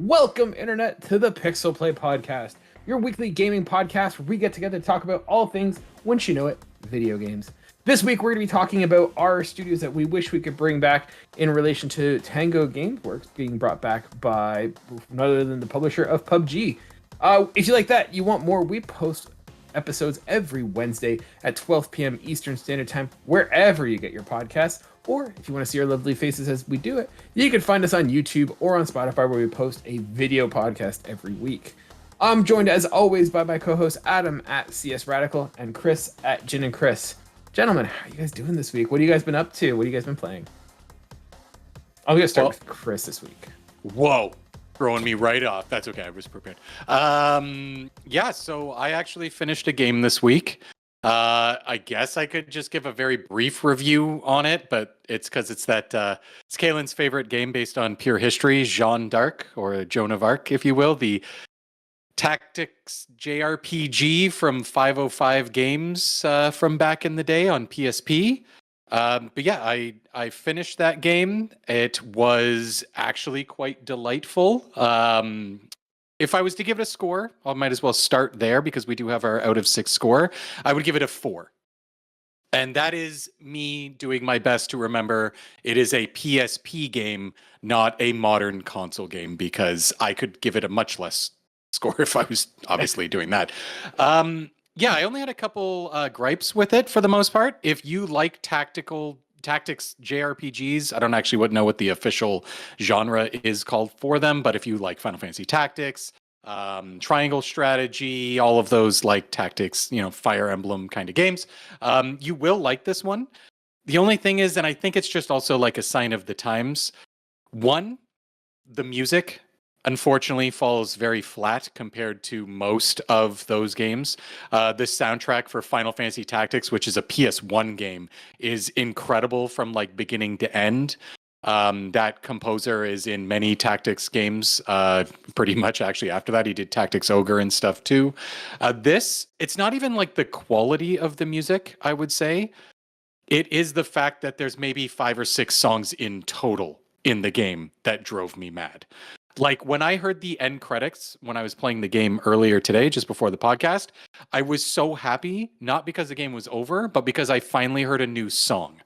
Welcome, Internet, to the PixelPlay Podcast, your weekly gaming podcast where we get together to talk about all things, once you know it, video games. This week, we're going to be talking about our studios that we wish we could bring back in relation to Tango Gameworks being brought back by none other than the publisher of PUBG. If you like that, you want more, we post episodes every Wednesday at 12 p.m. Eastern Standard Time, wherever you get your podcasts. Or if you want to see our lovely faces as we do it, you can find us on YouTube or on Spotify, where we post a video podcast every week. I'm joined as always by my co-host Adam at CS Radical and Chris at Gin and Chris. Gentlemen, how are you guys doing this week? What have you guys been up to? What have you guys been playing? I'm going to start with Chris this week. Whoa. Throwing me right off. That's okay. I was prepared. So I actually finished a game this week. I guess I could just give a very brief review on it, but it's because it's Kaylan's favorite game based on pure history, Jeanne d'Arc, or Joan of Arc, if you will, the tactics JRPG from 505 Games from back in the day on PSP. I finished that game. It was actually quite delightful. If I was to give it a score, I might as well start there because we do have our out of 6 score. I would give it a 4. And that is me doing my best to remember it is a PSP game, not a modern console game, because I could give it a much less score if I was obviously doing that. I only had a couple gripes with it for the most part. If you like tactics JRPGs, I don't actually know what the official genre is called for them, but if you like Final Fantasy Tactics, triangle strategy, all of those like tactics, Fire Emblem kind of games, you will like this one. The only thing is, and I think it's just also like a sign of the times, one, the music unfortunately falls very flat compared to most of those games. The soundtrack for Final Fantasy Tactics, which is a PS1 game, is incredible from like beginning to end. That composer is in many Tactics games, pretty much actually after that. He did Tactics Ogre and stuff too. It's not even like the quality of the music, I would say. It is the fact that there's maybe 5 or 6 songs in total in the game that drove me mad. Like when I heard the end credits when I was playing the game earlier today, just before the podcast, I was so happy, not because the game was over, but because I finally heard a new song.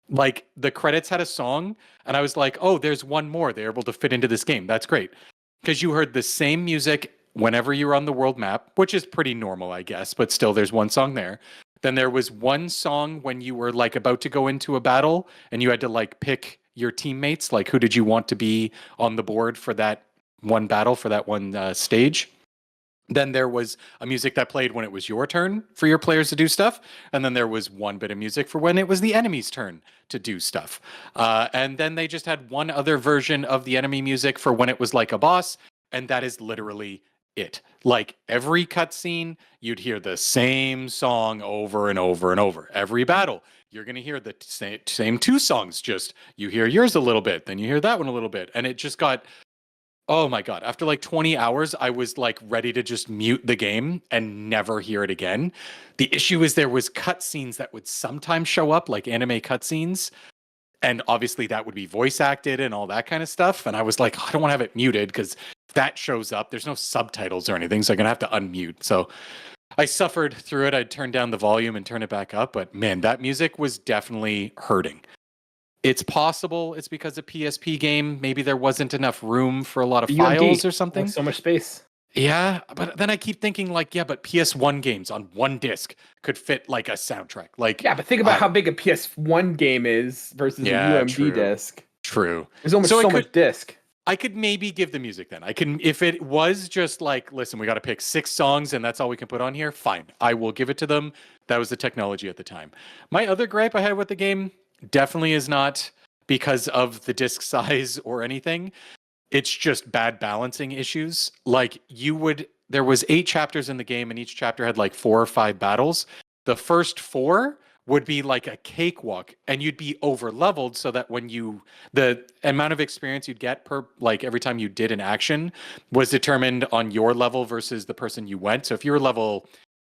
Like the credits had a song and I was like, oh, there's one more. They're able to fit into this game. That's great. Because you heard the same music whenever you were on the world map, which is pretty normal, I guess, but still there's one song there. Then there was one song when you were like about to go into a battle and you had to like pick your teammates, like who did you want to be on the board for that one battle, for that one stage. Then there was a music that played when it was your turn for your players to do stuff. And then there was one bit of music for when it was the enemy's turn to do stuff. And then they just had one other version of the enemy music for when it was like a boss. And that is literally it. Like every cutscene, you'd hear the same song over and over and over. Every battle, you're going to hear the same 2 songs. Just you hear yours a little bit, then you hear that one a little bit. And it just got, oh my God. After like 20 hours, I was like ready to just mute the game and never hear it again. The issue is there was cutscenes that would sometimes show up, like anime cutscenes. And obviously that would be voice acted and all that kind of stuff. And I was like, I don't want to have it muted because if that shows up, there's no subtitles or anything. So I'm going to have to unmute. So I suffered through it. I'd turn down the volume and turn it back up. But man, that music was definitely hurting. It's possible it's because a PSP game. Maybe there wasn't enough room for a lot of files or something. So much space. Yeah, but then I keep thinking like, yeah, but PS1 games on one disc could fit like a soundtrack. Like, yeah, but think about how big a PS1 game is versus a UMD disc. True. There's almost so much disc. I could maybe give the music then. I can, if it was just like, listen, we got to pick 6 songs and that's all we can put on here. Fine, I will give it to them. That was the technology at the time. My other gripe I had with the game definitely is not because of the disc size or anything. It's just bad balancing issues. Like there was 8 chapters in the game and each chapter had like 4 or 5 battles. The first 4 would be like a cakewalk and you'd be over leveled so that when the amount of experience you'd get per, like every time you did an action was determined on your level versus the person you went. So if you were level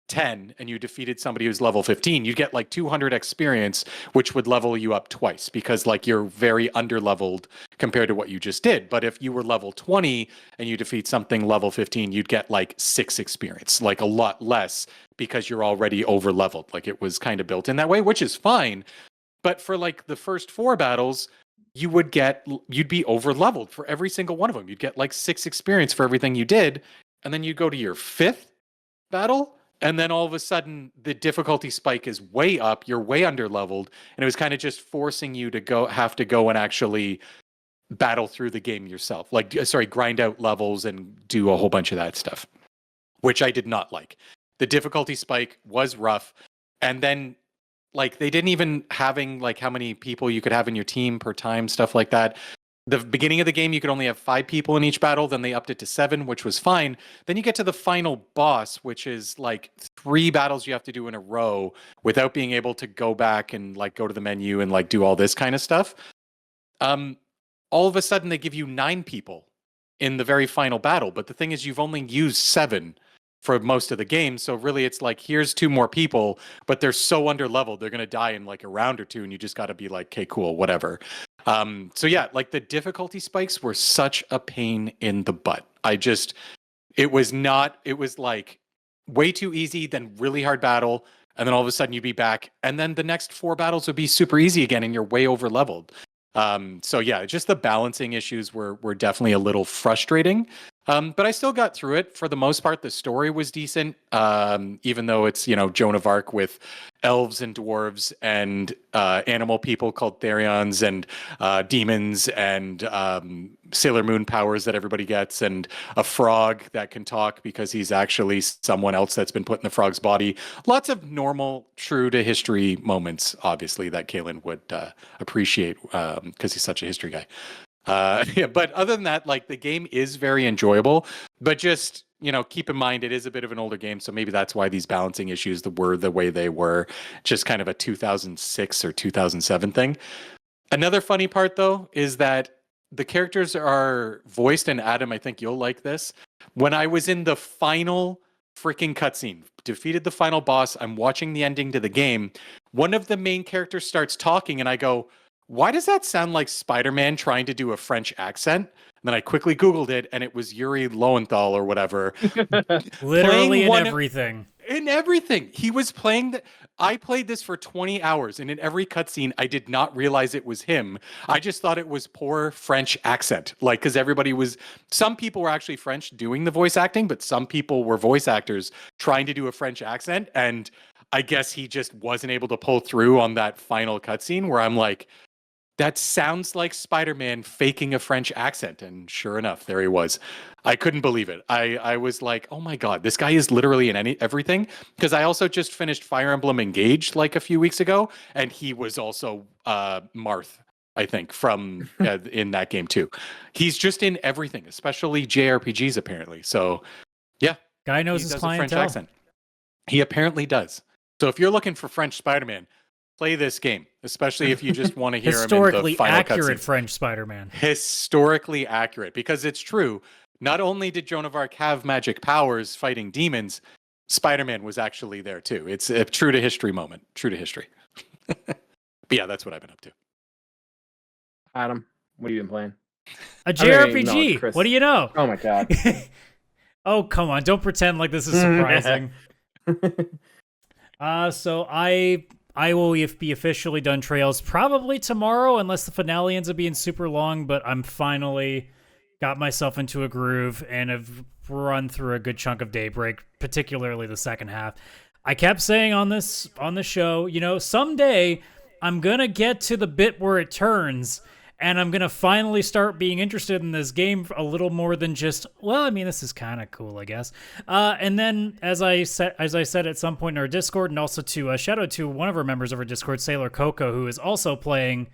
10 and you defeated somebody who's level 15, you'd get like 200 experience, which would level you up twice because like you're very under-leveled compared to what you just did. But if you were level 20 and you defeat something level 15, you'd get like 6 experience, like a lot less because you're already over-leveled. Like it was kind of built in that way, which is fine. But for like the first 4 battles, you'd be over-leveled for every single one of them. You'd get like 6 experience for everything you did. And then you go to your 5th battle, and then all of a sudden the difficulty spike is way up. You're way under-leveled, and it was kind of just forcing you to have to go and actually battle through the game yourself. Grind out levels and do a whole bunch of that stuff, which I did not like. The difficulty spike was rough, and then like they didn't even having like how many people you could have in your team per time, stuff like that. The beginning of the game, you could only have 5 people in each battle. Then they upped it to 7, which was fine. Then you get to the final boss, which is like 3 battles you have to do in a row without being able to go back and like go to the menu and like do all this kind of stuff. All of a sudden, they give you 9 people in the very final battle. But the thing is, you've only used 7 for most of the game. So really, it's like, here's 2 more people, but they're so under-leveled, they're going to die in like a round or 2, and you just got to be like, okay, cool, whatever. So yeah, like the difficulty spikes were such a pain in the butt. It was like way too easy, then really hard battle, and then all of a sudden you'd be back, and then the next 4 battles would be super easy again, and you're way over leveled. So yeah, just the balancing issues were definitely a little frustrating. But I still got through it. For the most part, the story was decent, even though it's, Joan of Arc with elves and dwarves and animal people called Therions and demons and Sailor Moon powers that everybody gets, and a frog that can talk because he's actually someone else that's been put in the frog's body. Lots of normal, true to history moments, obviously, that Kaylan would appreciate because he's such a history guy. But other than that, like the game is very enjoyable, but just, keep in mind it is a bit of an older game. So maybe that's why these balancing issues were the way they were, just kind of a 2006 or 2007 thing. Another funny part though, is that the characters are voiced, and Adam, I think you'll like this. When I was in the final freaking cutscene, defeated the final boss, I'm watching the ending to the game. One of the main characters starts talking and I go, why does that sound like Spider-Man trying to do a French accent? And then I quickly Googled it, and it was Yuri Lowenthal or whatever. Literally in everything. In everything. He was playing... I played this for 20 hours, and in every cutscene, I did not realize it was him. I just thought it was poor French accent. Like, because some people were actually French doing the voice acting, but some people were voice actors trying to do a French accent, and I guess he just wasn't able to pull through on that final cutscene where I'm like... that sounds like Spider-Man faking a French accent. And sure enough, there he was. I couldn't believe it. I was like, oh my God, this guy is literally in everything. Because I also just finished Fire Emblem Engaged like a few weeks ago. And he was also Marth, I think, from in that game too. He's just in everything, especially JRPGs apparently. So yeah. Guy knows his clientele. French accent. He apparently does. So if you're looking for French Spider-Man, play this game, especially if you just want to hear him in the final cutscene. Historically accurate French Spider-Man. Historically accurate, because it's true. Not only did Joan of Arc have magic powers fighting demons, Spider-Man was actually there too. It's a true to history moment. True to history. But yeah, that's what I've been up to. Adam, what have you been playing? A JRPG. What do you know? Oh my God. Oh, come on. Don't pretend like this is surprising. So I will be officially done Trails probably tomorrow, unless the finale ends up being super long, but I'm finally got myself into a groove and have run through a good chunk of Daybreak, particularly the second half. I kept saying on this show, someday I'm going to get to the bit where it turns, and I'm going to finally start being interested in this game a little more than just, this is kind of cool, I guess. And then, as I said at some point in our Discord, and also to shout out to one of our members of our Discord, Sailor Coco, who is also playing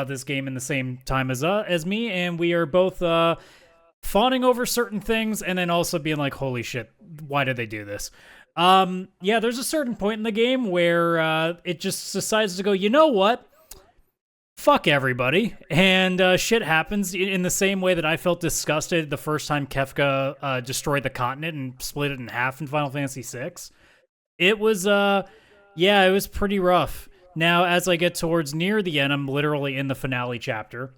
this game in the same time as me, and we are both fawning over certain things, and then also being like, holy shit, why did they do this? There's a certain point in the game where it just decides to go, you know what? Fuck everybody, and shit happens in the same way that I felt disgusted the first time Kefka destroyed the continent and split it in half in Final Fantasy VI. It was yeah, it was pretty rough. Now, as I get towards near the end, I'm literally in the finale chapter.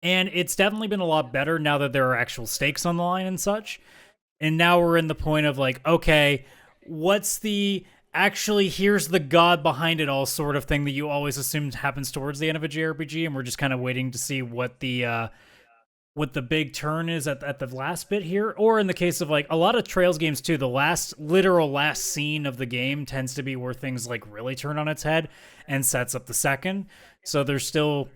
And it's definitely been a lot better now that there are actual stakes on the line and such. And now we're in the point of like, okay, what's the actually here's the god behind it all sort of thing that you always assumed happens towards the end of a JRPG, and we're just kind of waiting to see what the big turn is at the last bit here. Or in the case of like a lot of Trails games too, the last scene of the game tends to be where things like really turn on its head and sets up the second. So there's still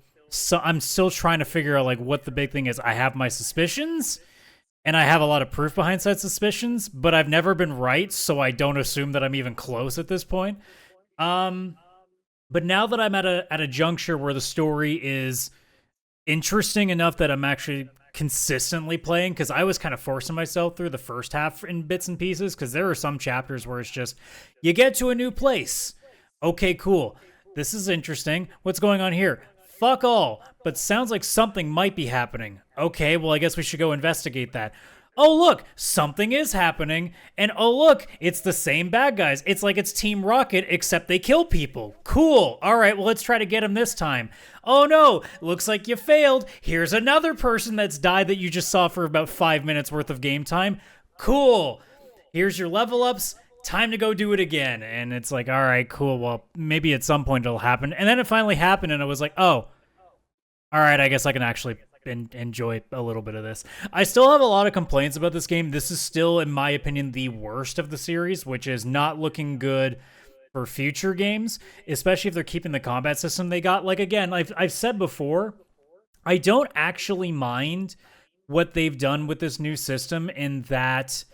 I'm still trying to figure out like what the big thing is. I have my suspicions and I have a lot of proof behind said suspicions, but I've never been right, so I don't assume that I'm even close at this point. But now that I'm at a juncture where the story is interesting enough that I'm actually consistently playing, because I was kind of forcing myself through the first half in bits and pieces, because there are some chapters where it's just, you get to a new place. Okay, cool. This is interesting. What's going on here? Fuck all, but sounds like something might be happening. Okay, well, I guess we should go investigate that. Oh, look, something is happening. And oh, look, it's the same bad guys. It's like it's Team Rocket, except they kill people. Cool. All right, well, let's try to get them this time. Oh, no, looks like you failed. Here's another person that's died that you just saw for about 5 minutes worth of game time. Cool. Here's your level ups. Time to go do it again. And it's like, all right, cool. Well, maybe at some point it'll happen. And then it finally happened, and I was like, oh, all right, I guess I can actually enjoy a little bit of this. I still have a lot of complaints about this game. This is still, in my opinion, the worst of the series, which is not looking good for future games, especially if they're keeping the combat system they got. Like, again, I've said before, I don't actually mind what they've done with this new system in that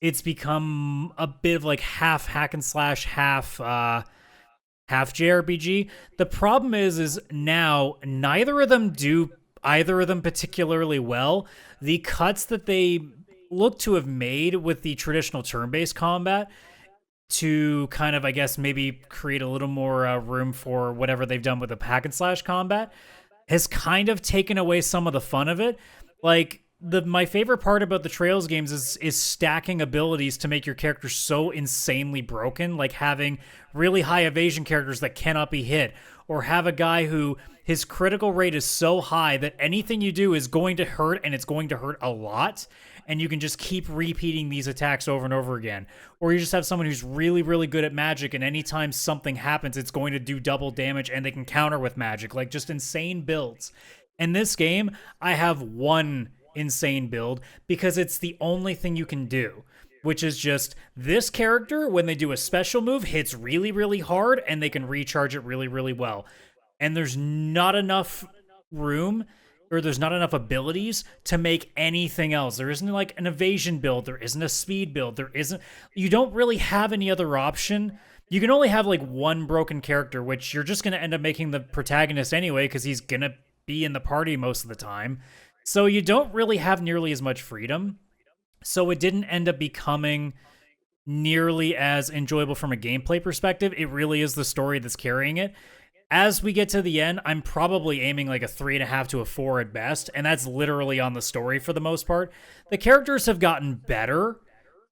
it's become a bit of like half hack and slash, half JRPG. The problem is now neither of them do either of them particularly well. The cuts that they look to have made with the traditional turn-based combat to kind of, I guess, maybe create a little more room for whatever they've done with the hack and slash combat has kind of taken away some of the fun of it. Like, my favorite part about the Trails games is stacking abilities to make your character so insanely broken, like having really high evasion characters that cannot be hit, or have a guy who his critical rate is so high that anything you do is going to hurt, and it's going to hurt a lot, and you can just keep repeating these attacks over and over again. Or you just have someone who's really, really good at magic, and anytime something happens, it's going to do double damage, and they can counter with magic, like just insane builds. In this game, I have one insane build because it's the only thing you can do, which is just this character, when they do a special move, hits really, really hard, and they can recharge it really, really well. And there's not enough room, or there's not enough abilities to make anything else. There isn't like an evasion build, there isn't a speed build, you don't really have any other option. You can only have like one broken character, which you're just going to end up making the protagonist anyway, because he's going to be in the party most of the time. So you don't really have nearly as much freedom. So it didn't end up becoming nearly as enjoyable from a gameplay perspective. It really is the story that's carrying it. As we get to the end, I'm probably aiming like a 3.5 to a 4 at best, and that's literally on the story for the most part. The characters have gotten better,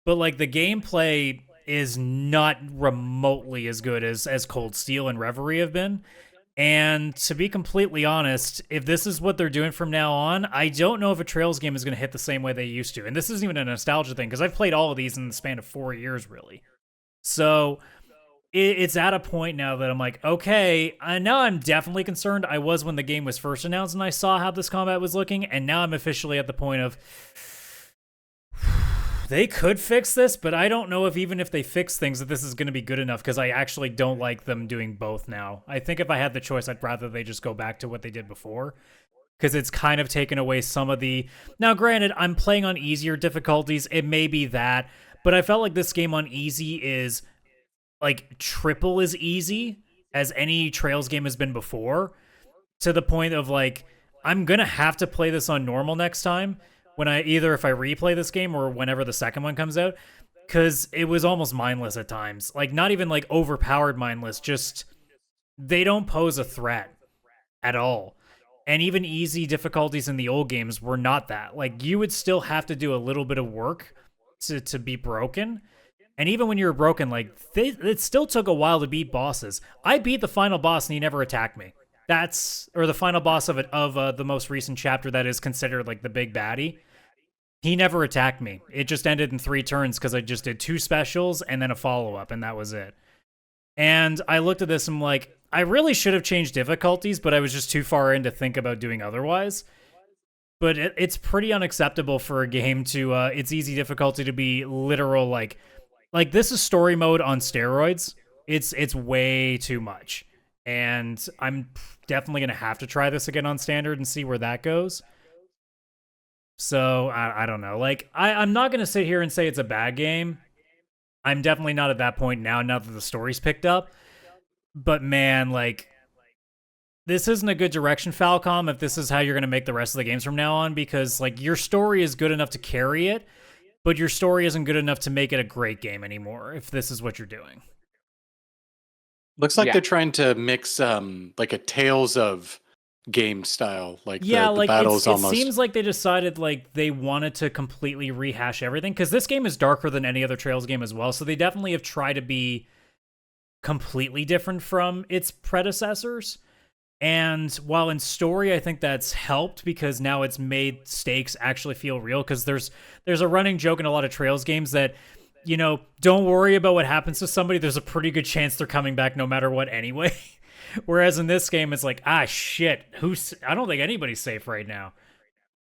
but like the gameplay is not remotely as good as Cold Steel and Reverie have been. And to be completely honest, if this is what they're doing from now on, I don't know if a Trails game is going to hit the same way they used to. And this isn't even a nostalgia thing, because I've played all of these in the span of 4 years, really. So it's at a point now that I'm like, okay, now I'm definitely concerned. I was when the game was first announced and I saw how this combat was looking, and now I'm officially at the point of, they could fix this, but I don't know if even if they fix things that this is going to be good enough, because I actually don't like them doing both now. I think if I had the choice, I'd rather they just go back to what they did before, because it's kind of taken away some of the... Now, granted, I'm playing on easier difficulties. It may be that, but I felt like this game on easy is like triple as easy as any Trails game has been before, to the point of like, I'm going to have to play this on normal next time, when if I replay this game or whenever the second one comes out, because it was almost mindless at times. Like, not even like overpowered mindless, just they don't pose a threat at all. And even easy difficulties in the old games were not that. Like, you would still have to do a little bit of work to be broken. And even when you were broken, like it still took a while to beat bosses. I beat the final boss and he never attacked me. Or the final boss of the most recent chapter that is considered like the big baddie. He never attacked me. It just ended in 3 turns because I just did 2 specials and then a follow-up, and that was it. And I looked at this and I'm like, I really should have changed difficulties, but I was just too far in to think about doing otherwise. But it's pretty unacceptable for a game to, its easy difficulty to be literal, like this is story mode on steroids. It's way too much. And I'm definitely going to have to try this again on standard and see where that goes. So, I don't know. Like, I'm not going to sit here and say it's a bad game. I'm definitely not at that point now that the story's picked up. But man, like, this isn't a good direction, Falcom, if this is how you're going to make the rest of the games from now on, because, like, your story is good enough to carry it, but your story isn't good enough to make it a great game anymore, if this is what you're doing. Looks like they're trying to mix, like, a Tales of game style, like the battles almost. It seems like they decided like they wanted to completely rehash everything, because this game is darker than any other Trails game as well, so they definitely have tried to be completely different from its predecessors. And while in story I think that's helped, because now it's made stakes actually feel real, because there's a running joke in a lot of Trails games that, you know, don't worry about what happens to somebody, there's a pretty good chance they're coming back no matter what anyway. Whereas in this game, it's like, shit, I don't think anybody's safe right now.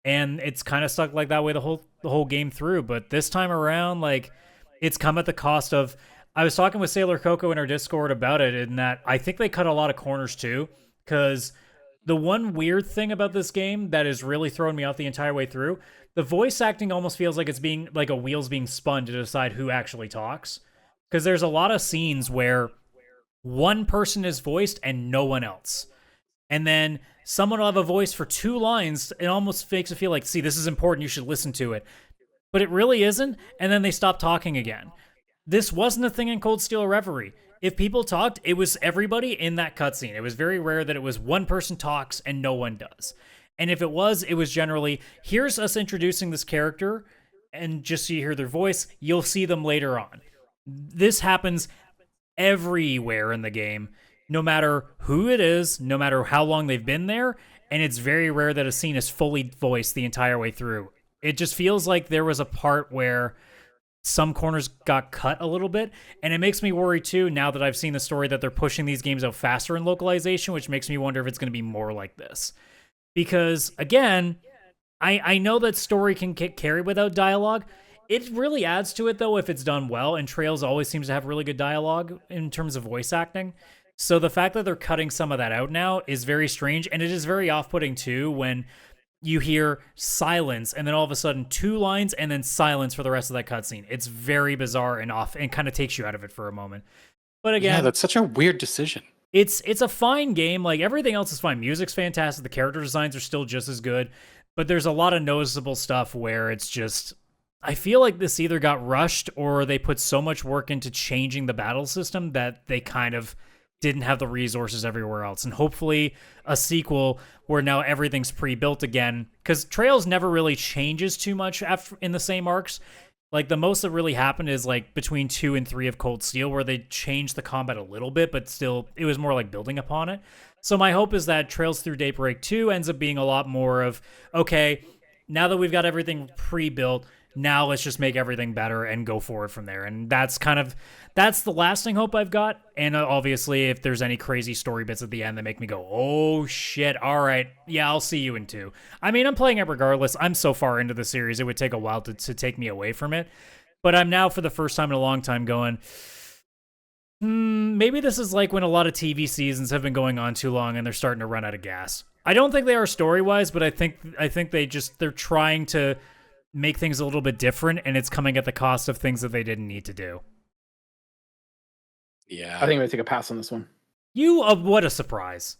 And it's kind of stuck like that way the whole game through. But this time around, like, it's come at the cost of, I was talking with Sailor Coco in our Discord about it, and that I think they cut a lot of corners too. Because the one weird thing about this game that has really thrown me off the entire way through, the voice acting almost feels like it's being, like a wheel's being spun to decide who actually talks. Because there's a lot of scenes where one person is voiced and no one else. And then someone will have a voice for 2 lines. It almost makes it feel like, see, this is important, you should listen to it. But it really isn't, and then they stop talking again. This wasn't a thing in Cold Steel Reverie. If people talked, it was everybody in that cutscene. It was very rare that it was one person talks and no one does. And if it was generally, here's us introducing this character, and just so you hear their voice, you'll see them later on. This happens everywhere in the game, no matter who it is, no matter how long they've been there, and it's very rare that a scene is fully voiced the entire way through. It just feels like there was a part where some corners got cut a little bit, and it makes me worry too, now that I've seen the story, that they're pushing these games out faster in localization, which makes me wonder if it's going to be more like this. Because, again, I know that story can get carried without dialogue. It really adds to it, though, if it's done well, and Trails always seems to have really good dialogue in terms of voice acting. So the fact that they're cutting some of that out now is very strange, and it is very off-putting, too, when you hear silence, and then all of a sudden 2 lines, and then silence for the rest of that cutscene. It's very bizarre and off, and kind of takes you out of it for a moment. But again, yeah, that's such a weird decision. It's a fine game. Like, everything else is fine. Music's fantastic. The character designs are still just as good. But there's a lot of noticeable stuff where it's just, I feel like this either got rushed or they put so much work into changing the battle system that they kind of didn't have the resources everywhere else. And hopefully a sequel where now everything's pre-built again, because Trails never really changes too much in the same arcs. Like, the most that really happened is like between 2 and 3 of Cold Steel, where they changed the combat a little bit, but still it was more like building upon it. So my hope is that Trails Through Daybreak 2 ends up being a lot more of, okay, now that we've got everything pre-built, now let's just make everything better and go forward from there. And that's the lasting hope I've got. And obviously, if there's any crazy story bits at the end that make me go, oh shit, all right, yeah, I'll see you in 2. I mean, I'm playing it regardless. I'm so far into the series, it would take a while to take me away from it. But I'm now, for the first time in a long time, going, maybe this is like when a lot of TV seasons have been going on too long and they're starting to run out of gas. I don't think they are story-wise, but I think they're trying to make things a little bit different, and it's coming at the cost of things that they didn't need to do. Yeah. I think I'm going to take a pass on this one. What a surprise.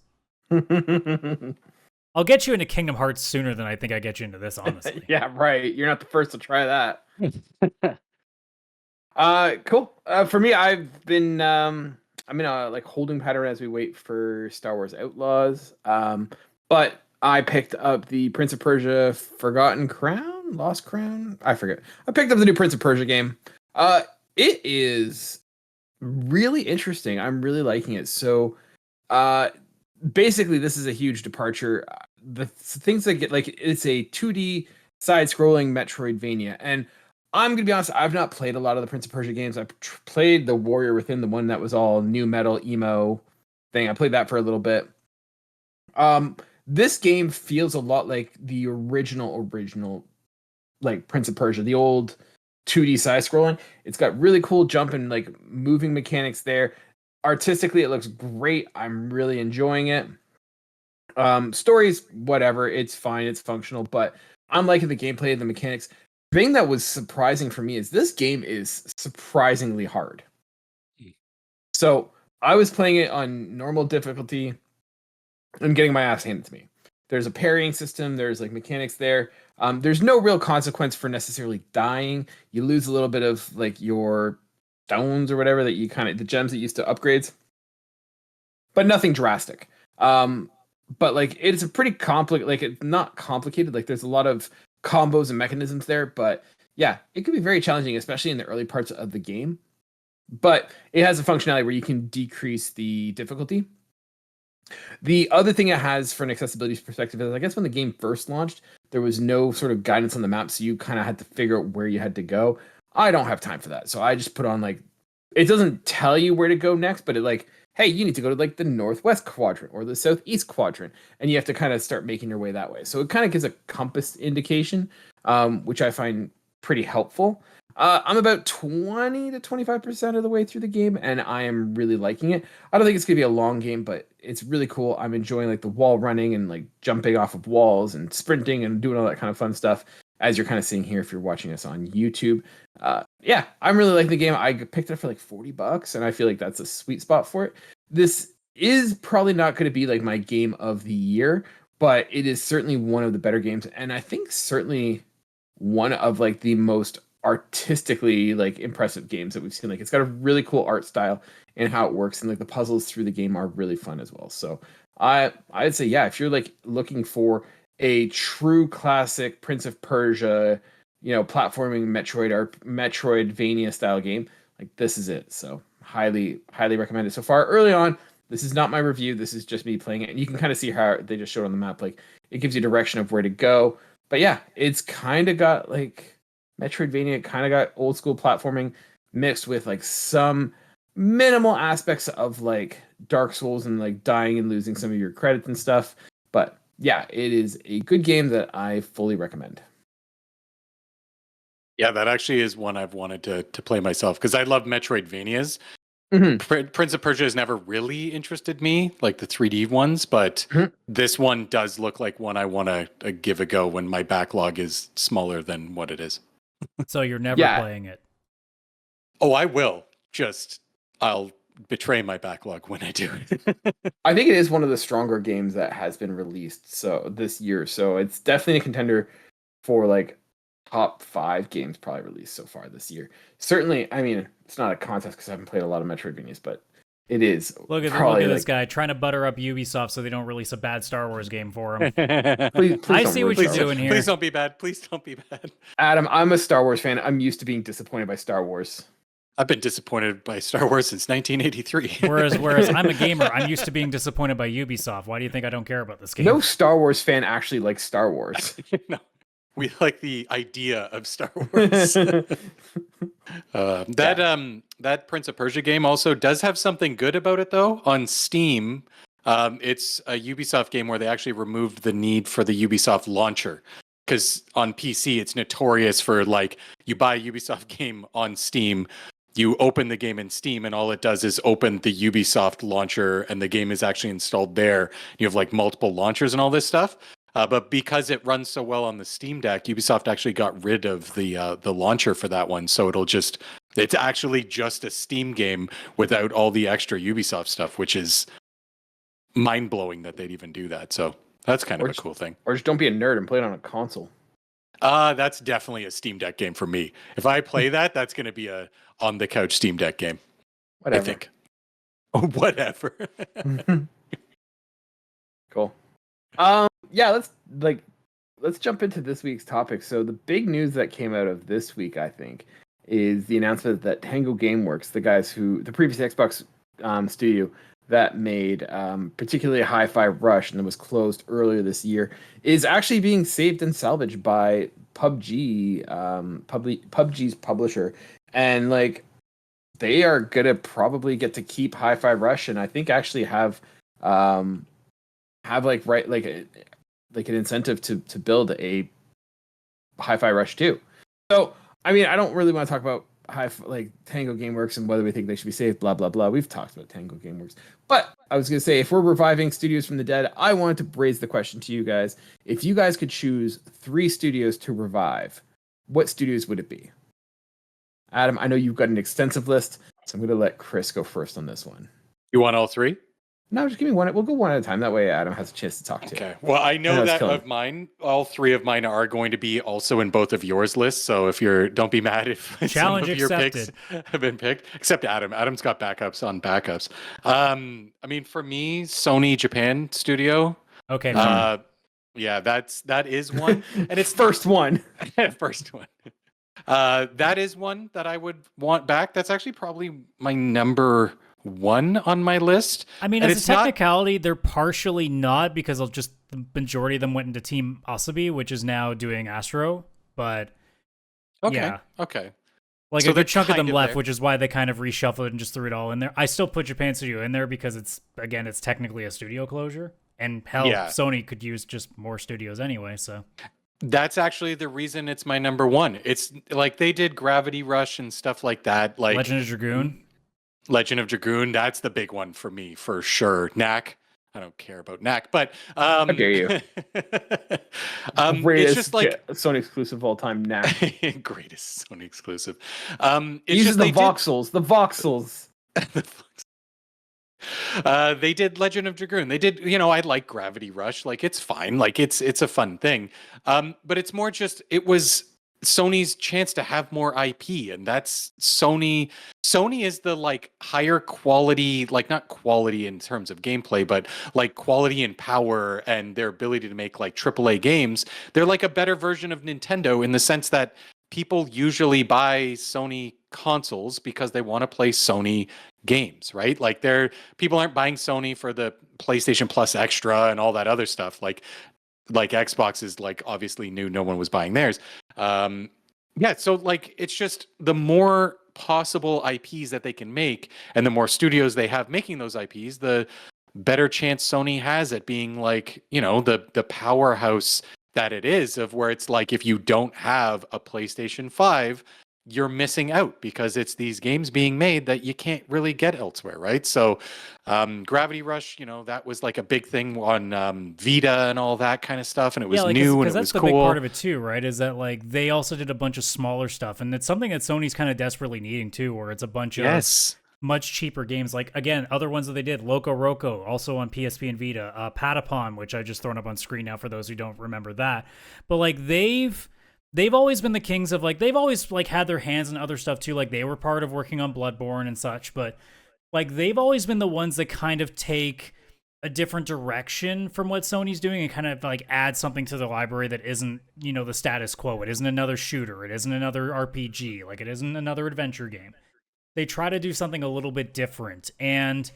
I'll get you into Kingdom Hearts sooner than I think I get you into this, honestly. Yeah, right. You're not the first to try that. Cool. For me, I've been, I'm in a like holding pattern as we wait for Star Wars Outlaws. But I picked up the Prince of Persia Lost Crown? I forget. I picked up the new Prince of Persia game. It is really interesting. I'm really liking it. So, basically, this is a huge departure. The things that get like it's a 2D side-scrolling Metroidvania, and I'm gonna be honest. I've not played a lot of the Prince of Persia games. I've played the Warrior Within, the one that was all new metal emo thing. I played that for a little bit. This game feels a lot like the original like Prince of Persia, the old 2D side scrolling. It's got really cool jump and like moving mechanics there. Artistically, it looks great. I'm really enjoying it. Stories, whatever, it's fine, it's functional, but I'm liking the gameplay and the mechanics. Thing that was surprising for me is this game is surprisingly hard. So I was playing it on normal difficulty and getting my ass handed to me. There's a parrying system. There's like mechanics there. There's no real consequence for necessarily dying. You lose a little bit of like your stones or whatever that you the gems that you used to upgrades, but nothing drastic. But like it's a pretty complicated, like it's not complicated. Like there's a lot of combos and mechanisms there, but yeah, it could be very challenging, especially in the early parts of the game. But it has a functionality where you can decrease the difficulty. The other thing it has for an accessibility perspective is I guess when the game first launched, there was no sort of guidance on the map, so you kind of had to figure out where you had to go. I don't have time for that, so I just put on like, it doesn't tell you where to go next, but it like, hey, you need to go to like the northwest quadrant or the southeast quadrant, and you have to kind of start making your way that way. So it kind of gives a compass indication, which I find pretty helpful. I'm about 20 to 25% of the way through the game, and I am really liking it. I don't think it's gonna be a long game, but it's really cool. I'm enjoying like the wall running and like jumping off of walls and sprinting and doing all that kind of fun stuff, as you're kind of seeing here if you're watching us on YouTube. Yeah, I'm really liking the game. I picked it up for like $40, and I feel like that's a sweet spot for it. This is probably not going to be like my game of the year, but it is certainly one of the better games, and I think certainly one of like the most artistically like impressive games that we've seen. Like it's got a really cool art style and how it works, and like the puzzles through the game are really fun as well. So I'd say yeah, if you're like looking for a true classic Prince of Persia, platforming Metroidvania style game, like this is it. So highly recommend it. So far early on, this is not my review, this is just me playing it, and you can kind of see how they just showed on the map, like it gives you direction of where to go. But yeah, it's kind of got like Metroidvania, kind of got old school platforming mixed with like some minimal aspects of like Dark Souls and like dying and losing some of your credits and stuff. But yeah, it is a good game that I fully recommend. Yeah, that actually is one I've wanted to play myself because I love Metroidvanias. Prince of Persia has never really interested me, like the 3D ones, but this one does look like one I want to give a go when my backlog is smaller than what it is. So you're never playing it? Oh, I will. Just I'll betray my backlog when I do it. I think it is one of the stronger games that has been released so this year. So it's definitely a contender for like top 5 games probably released so far this year. Certainly, I mean, it's not a contest because I haven't played a lot of Metroidvanias, but it is. Look at this guy trying to butter up Ubisoft so they don't release a bad Star Wars game for him. Please I see what you're doing here. Please don't be bad. Please don't be bad. Adam, I'm a Star Wars fan. I'm used to being disappointed by Star Wars. I've been disappointed by Star Wars since 1983. Whereas I'm a gamer, I'm used to being disappointed by Ubisoft. Why do you think I don't care about this game? No Star Wars fan actually likes Star Wars. No, we like the idea of Star Wars. That Prince of Persia game also does have something good about it, though. On Steam, it's a Ubisoft game where they actually removed the need for the Ubisoft launcher. Because on PC, it's notorious for like you buy a Ubisoft game on Steam, you open the game in Steam, and all it does is open the Ubisoft launcher, and the game is actually installed there. You have like multiple launchers and all this stuff. But because it runs so well on the Steam Deck, Ubisoft actually got rid of the launcher for that one. So it's actually just a Steam game without all the extra Ubisoft stuff, which is mind blowing that they'd even do that. So that's kind of a cool thing. Or just don't be a nerd and play it on a console. That's definitely a Steam Deck game for me. If I play that, that's going to be a on the couch Steam Deck game. Whatever. I think. Oh, whatever. Cool. Yeah, let's jump into this week's topic. So the big news that came out of this week, I think, is the announcement that Tango Gameworks, the previous Xbox studio that made particularly Hi-Fi Rush and that was closed earlier this year, is actually being saved and salvaged by PUBG's publisher, and like they are gonna probably get to keep Hi-Fi Rush, and I think actually have an incentive to build a Hi-Fi Rush 2. So I mean, I don't really want to talk about Tango Gameworks and whether we think they should be saved, blah blah blah. We've talked about Tango Gameworks, but I was gonna say, if we're reviving studios from the dead, I wanted to raise the question to you guys: if you guys could choose 3 studios to revive, what studios would it be? Adam, I know you've got an extensive list, so I'm gonna let Chris go first on this one. You want all 3? No, just give me one. We'll go one at a time. That way Adam has a chance to talk to. Okay. Well, I know that of mine, all 3 of mine are going to be also in both of yours lists. So if don't be mad if challenge some of your accepted. picks have been picked, except Adam. Adam's got backups on backups. I mean, for me, Sony Japan Studio. Okay. Yeah, that is one, and it's first one. First one. That is one that I would want back. That's actually probably my number 1 on my list. I mean, as a technicality, they're partially not, because the majority of them went into Team Asabi, which is now doing Astro. But okay. Like so a good chunk of them left, there. which is why they kind of reshuffled and just threw it all in there. I still put Japan Studio in there because it's technically a studio closure. And hell, Sony could use just more studios anyway, so... That's actually the reason it's my number 1. It's like they did Gravity Rush and stuff like that. Like Legend of Dragoon, that's the big one for me, for sure. Knack, I don't care about Knack, but how dare you? It's just like Sony exclusive of all time. Knack, greatest Sony exclusive. It's just the voxels. The voxels. They did Legend of Dragoon. They did, I like Gravity Rush. Like, it's fine. Like, it's a fun thing. But it's more just, it was Sony's chance to have more IP, and that's Sony. Sony is the like higher quality, like not quality in terms of gameplay, but like quality and power and their ability to make like AAA games. They're like a better version of Nintendo in the sense that people usually buy Sony consoles because they want to play Sony games, right? Like people aren't buying Sony for the PlayStation Plus Extra and all that other stuff. Like Xbox is like obviously new, no one was buying theirs. So like it's just the more possible IPs that they can make and the more studios they have making those IPs, the better chance Sony has at being like, the powerhouse that it is, of where it's like if you don't have a PlayStation 5, you're missing out because it's these games being made that you can't really get elsewhere, right? So Gravity Rush, that was like a big thing on Vita and all that kind of stuff, and it was new and it was cool. That's the big part of it too, right? Is that like they also did a bunch of smaller stuff, and it's something that Sony's kind of desperately needing too, where it's a bunch of much cheaper games. Like, again, other ones that they did, Loco Roco, also on PSP and Vita, Patapon, which I just thrown up on screen now for those who don't remember that. But like they've always been the kings of like, they've always like had their hands in other stuff too. Like they were part of working on Bloodborne and such, but like they've always been the ones that kind of take a different direction from what Sony's doing and kind of like add something to the library that isn't, the status quo. It isn't another shooter. It isn't another RPG. Like it isn't another adventure game. They try to do something a little bit different. And,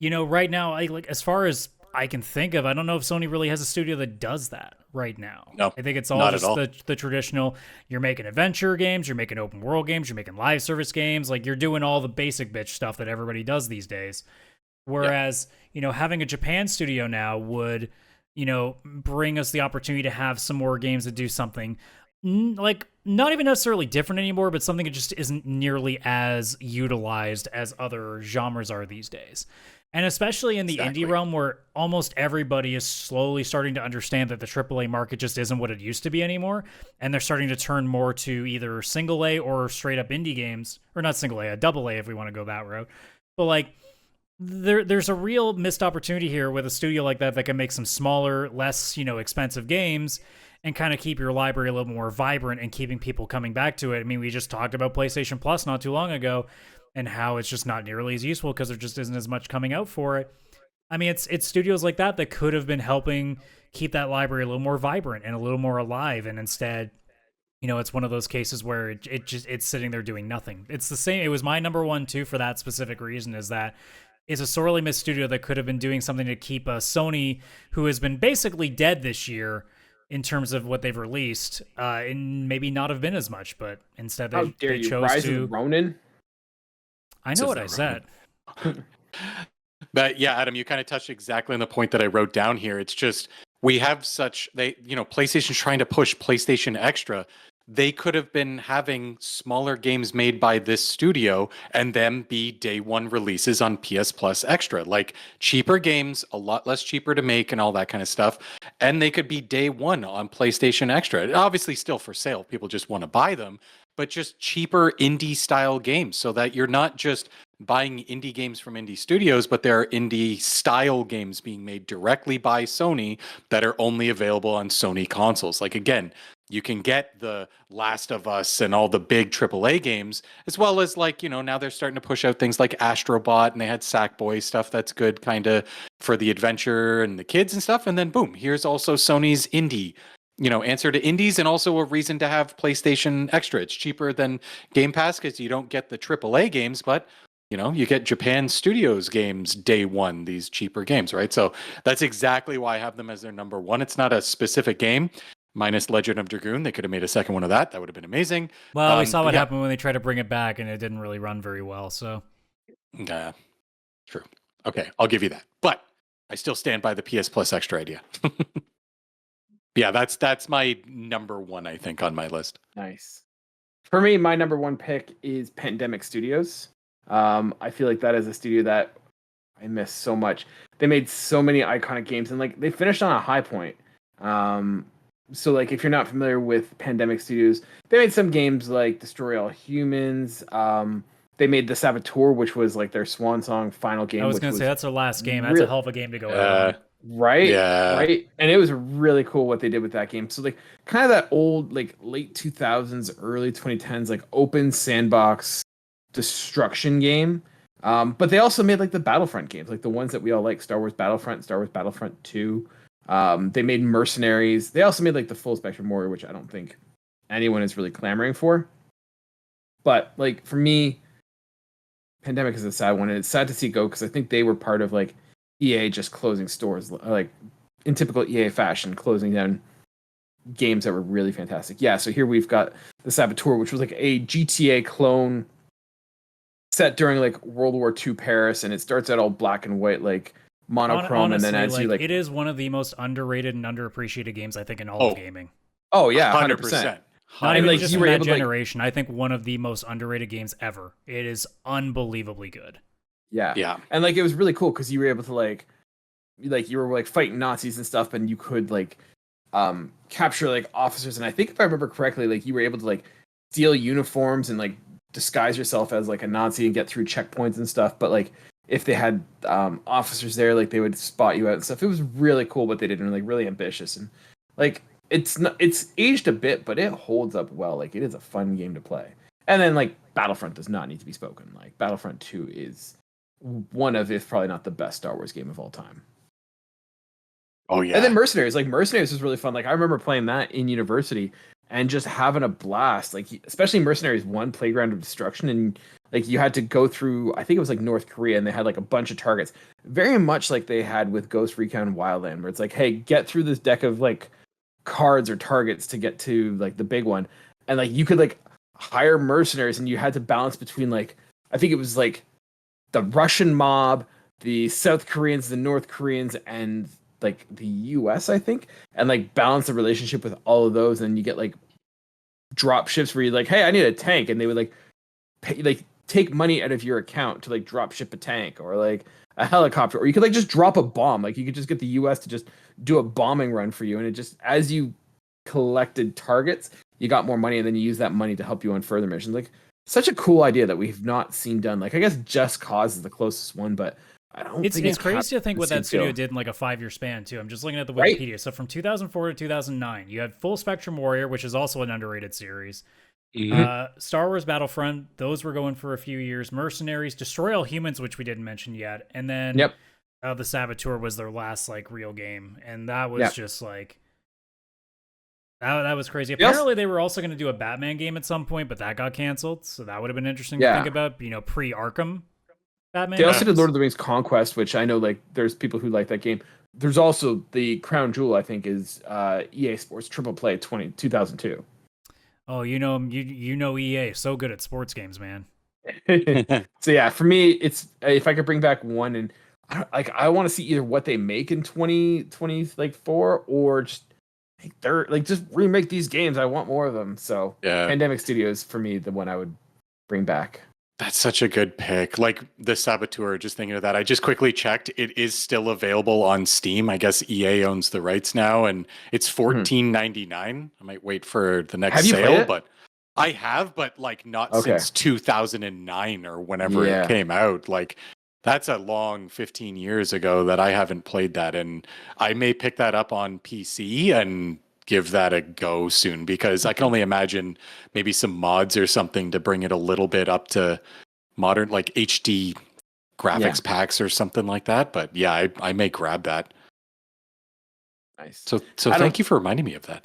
right now, as far as I can think of, I don't know if Sony really has a studio that does that right now. No, I think it's all just the traditional, you're making adventure games, you're making open world games, you're making live service games, like you're doing all the basic bitch stuff that everybody does these days. Whereas, having a Japan studio now would, bring us the opportunity to have some more games that do something like not even necessarily different anymore, but something that just isn't nearly as utilized as other genres are these days. And especially in the indie realm, where almost everybody is slowly starting to understand that the AAA market just isn't what it used to be anymore. And they're starting to turn more to either single A or straight up indie games, or not single A, a double A if we want to go that route. But like, there's a real missed opportunity here with a studio like that can make some smaller, less, expensive games and kind of keep your library a little more vibrant and keeping people coming back to it. I mean, we just talked about PlayStation Plus not too long ago and how it's just not nearly as useful because there just isn't as much coming out for it. I mean, it's studios like that could have been helping keep that library a little more vibrant and a little more alive, and instead it's one of those cases where it's sitting there doing nothing. It's the same. It was my number one too for that specific reason. Is that it's a sorely missed studio that could have been doing something to keep Sony, who has been basically dead this year in terms of what they've released, and maybe not have been as much, but instead How dare they you, chose Rise to. of the Ronin? I know what I said. But yeah, Adam, you kind of touched exactly on the point that I wrote down here. It's just we have PlayStation's trying to push PlayStation Extra. They could have been having smaller games made by this studio and them be day one releases on PS Plus Extra, like cheaper games, a lot less cheaper to make and all that kind of stuff. And they could be day one on PlayStation Extra. Obviously still for sale. People just want to buy them, but just cheaper indie style games so that you're not just buying indie games from indie studios, but there are indie style games being made directly by Sony that are only available on Sony consoles. Like, again, you can get the Last of Us and all the big AAA games, as well as now they're starting to push out things like Astrobot, and they had Sackboy stuff that's good kind of for the adventure and the kids and stuff. And then boom, here's also Sony's indie, answer to indies, and also a reason to have PlayStation Extra. It's cheaper than Game Pass because you don't get the AAA games, but you get Japan Studios games day one, these cheaper games, right? So that's exactly why I have them as their number one. It's not a specific game. Minus Legend of Dragoon, they could have made a second one of that. That would have been amazing. Well, we saw what happened when they tried to bring it back, and it didn't really run very well. So, true. Okay, I'll give you that. But I still stand by the PS Plus Extra idea. Yeah, that's my number one, I think, on my list. Nice. For me, my number one pick is Pandemic Studios. I feel like that is a studio that I miss so much. They made so many iconic games, and they finished on a high point. So if you're not familiar with Pandemic Studios, they made some games like Destroy All Humans. They made The Saboteur, which was their swan song final game. I was going to say that's their last game. That's a hell of a game to go out on. Right? Yeah. Right? And it was really cool what they did with that game. So kind of that old late 2000s, early 2010s open sandbox destruction game. But they also made the Battlefront games, the ones that we all like, Star Wars Battlefront, Star Wars Battlefront 2. They made Mercenaries. They also made the Full Spectrum Warrior, which I don't think anyone is really clamoring for. But for me, Pandemic is a sad one, and it's sad to see it go because I think they were part of EA just closing stores, in typical EA fashion, closing down games that were really fantastic. Yeah, so here we've got The Saboteur, which was a GTA clone set during World War II Paris, and it starts out all black and white, monochrome. Honestly, and then as you it is one of the most underrated and underappreciated games I think in all of gaming. Oh yeah, 100%. Not even just from that generation. I think one of the most underrated games ever. It is unbelievably good. Yeah. And it was really cool because you were able to you were fighting Nazis and stuff, and you could capture officers. And I think if I remember correctly, you were able to steal uniforms and disguise yourself as a Nazi and get through checkpoints and stuff. But if they had officers there, they would spot you out and stuff. It was really cool what they did, and really ambitious. And it's aged a bit, but it holds up well. It is a fun game to play. And then Battlefront does not need to be spoken. Battlefront 2 is one of, if probably not the best Star Wars game of all time. Oh yeah. And then Mercenaries, Mercenaries was really fun. I remember playing that in university and just having a blast. Especially Mercenaries 1, Playground of Destruction, and you had to go through, I think it was North Korea, and they had a bunch of targets, very much like they had with Ghost Recon Wildland, where it's hey, get through this deck of cards or targets to get to the big one, and you could hire mercenaries, and you had to balance between I think it was the Russian mob, the South Koreans, the North Koreans, and the US, I think, and balance the relationship with all of those. And you get drop ships where you're hey, I need a tank, and they would pay, take money out of your account to drop ship a tank or a helicopter, or you could just drop a bomb. You could just get the US to just do a bombing run for you, and it just, as you collected targets, you got more money, and then you use that money to help you on further missions. Such a cool idea that we've not seen done. I guess Just Cause is the closest one, but I don't think it's crazy to think what that studio did in a 5-year span too. I'm just looking at the Wikipedia. Right? So from 2004 to 2009, you had Full Spectrum Warrior, which is also an underrated series. Mm-hmm. Star Wars Battlefront, those were going for a few years. Mercenaries, Destroy All Humans, which we didn't mention yet, and then The Saboteur was their last real game, and that was just That was crazy. Yes. Apparently, they were also going to do a Batman game at some point, but that got canceled. So that would have been interesting to think about. You know, pre-Arkham Batman. They also did games. Lord of the Rings Conquest, which I know like there's people who like that game. There's also the crown jewel, I think, is EA Sports Triple Play 2002. Oh, you know EA, so good at sports games, man. So yeah, for me, it's if I could bring back one, and I want to see either what they make in 2024 or just just remake these games. I want more of them. So Yeah. Pandemic Studios for me, the one I would bring back. That's such a good pick. Like the Saboteur, just thinking of that. I just quickly checked. It is still available on Steam. I guess EA owns the rights now, and it's $14.99. I might wait for the next Have you played sale, it? but I have, but like not Okay. since 2009 or whenever Yeah. it came out. Like that's a long 15 years ago that I haven't played that, and I may pick that up on PC and give that a go soon, because I can only imagine maybe some mods or something to bring it a little bit up to modern, like HD graphics packs or something like that. But yeah, I may grab that. Nice. So thank you for reminding me of that.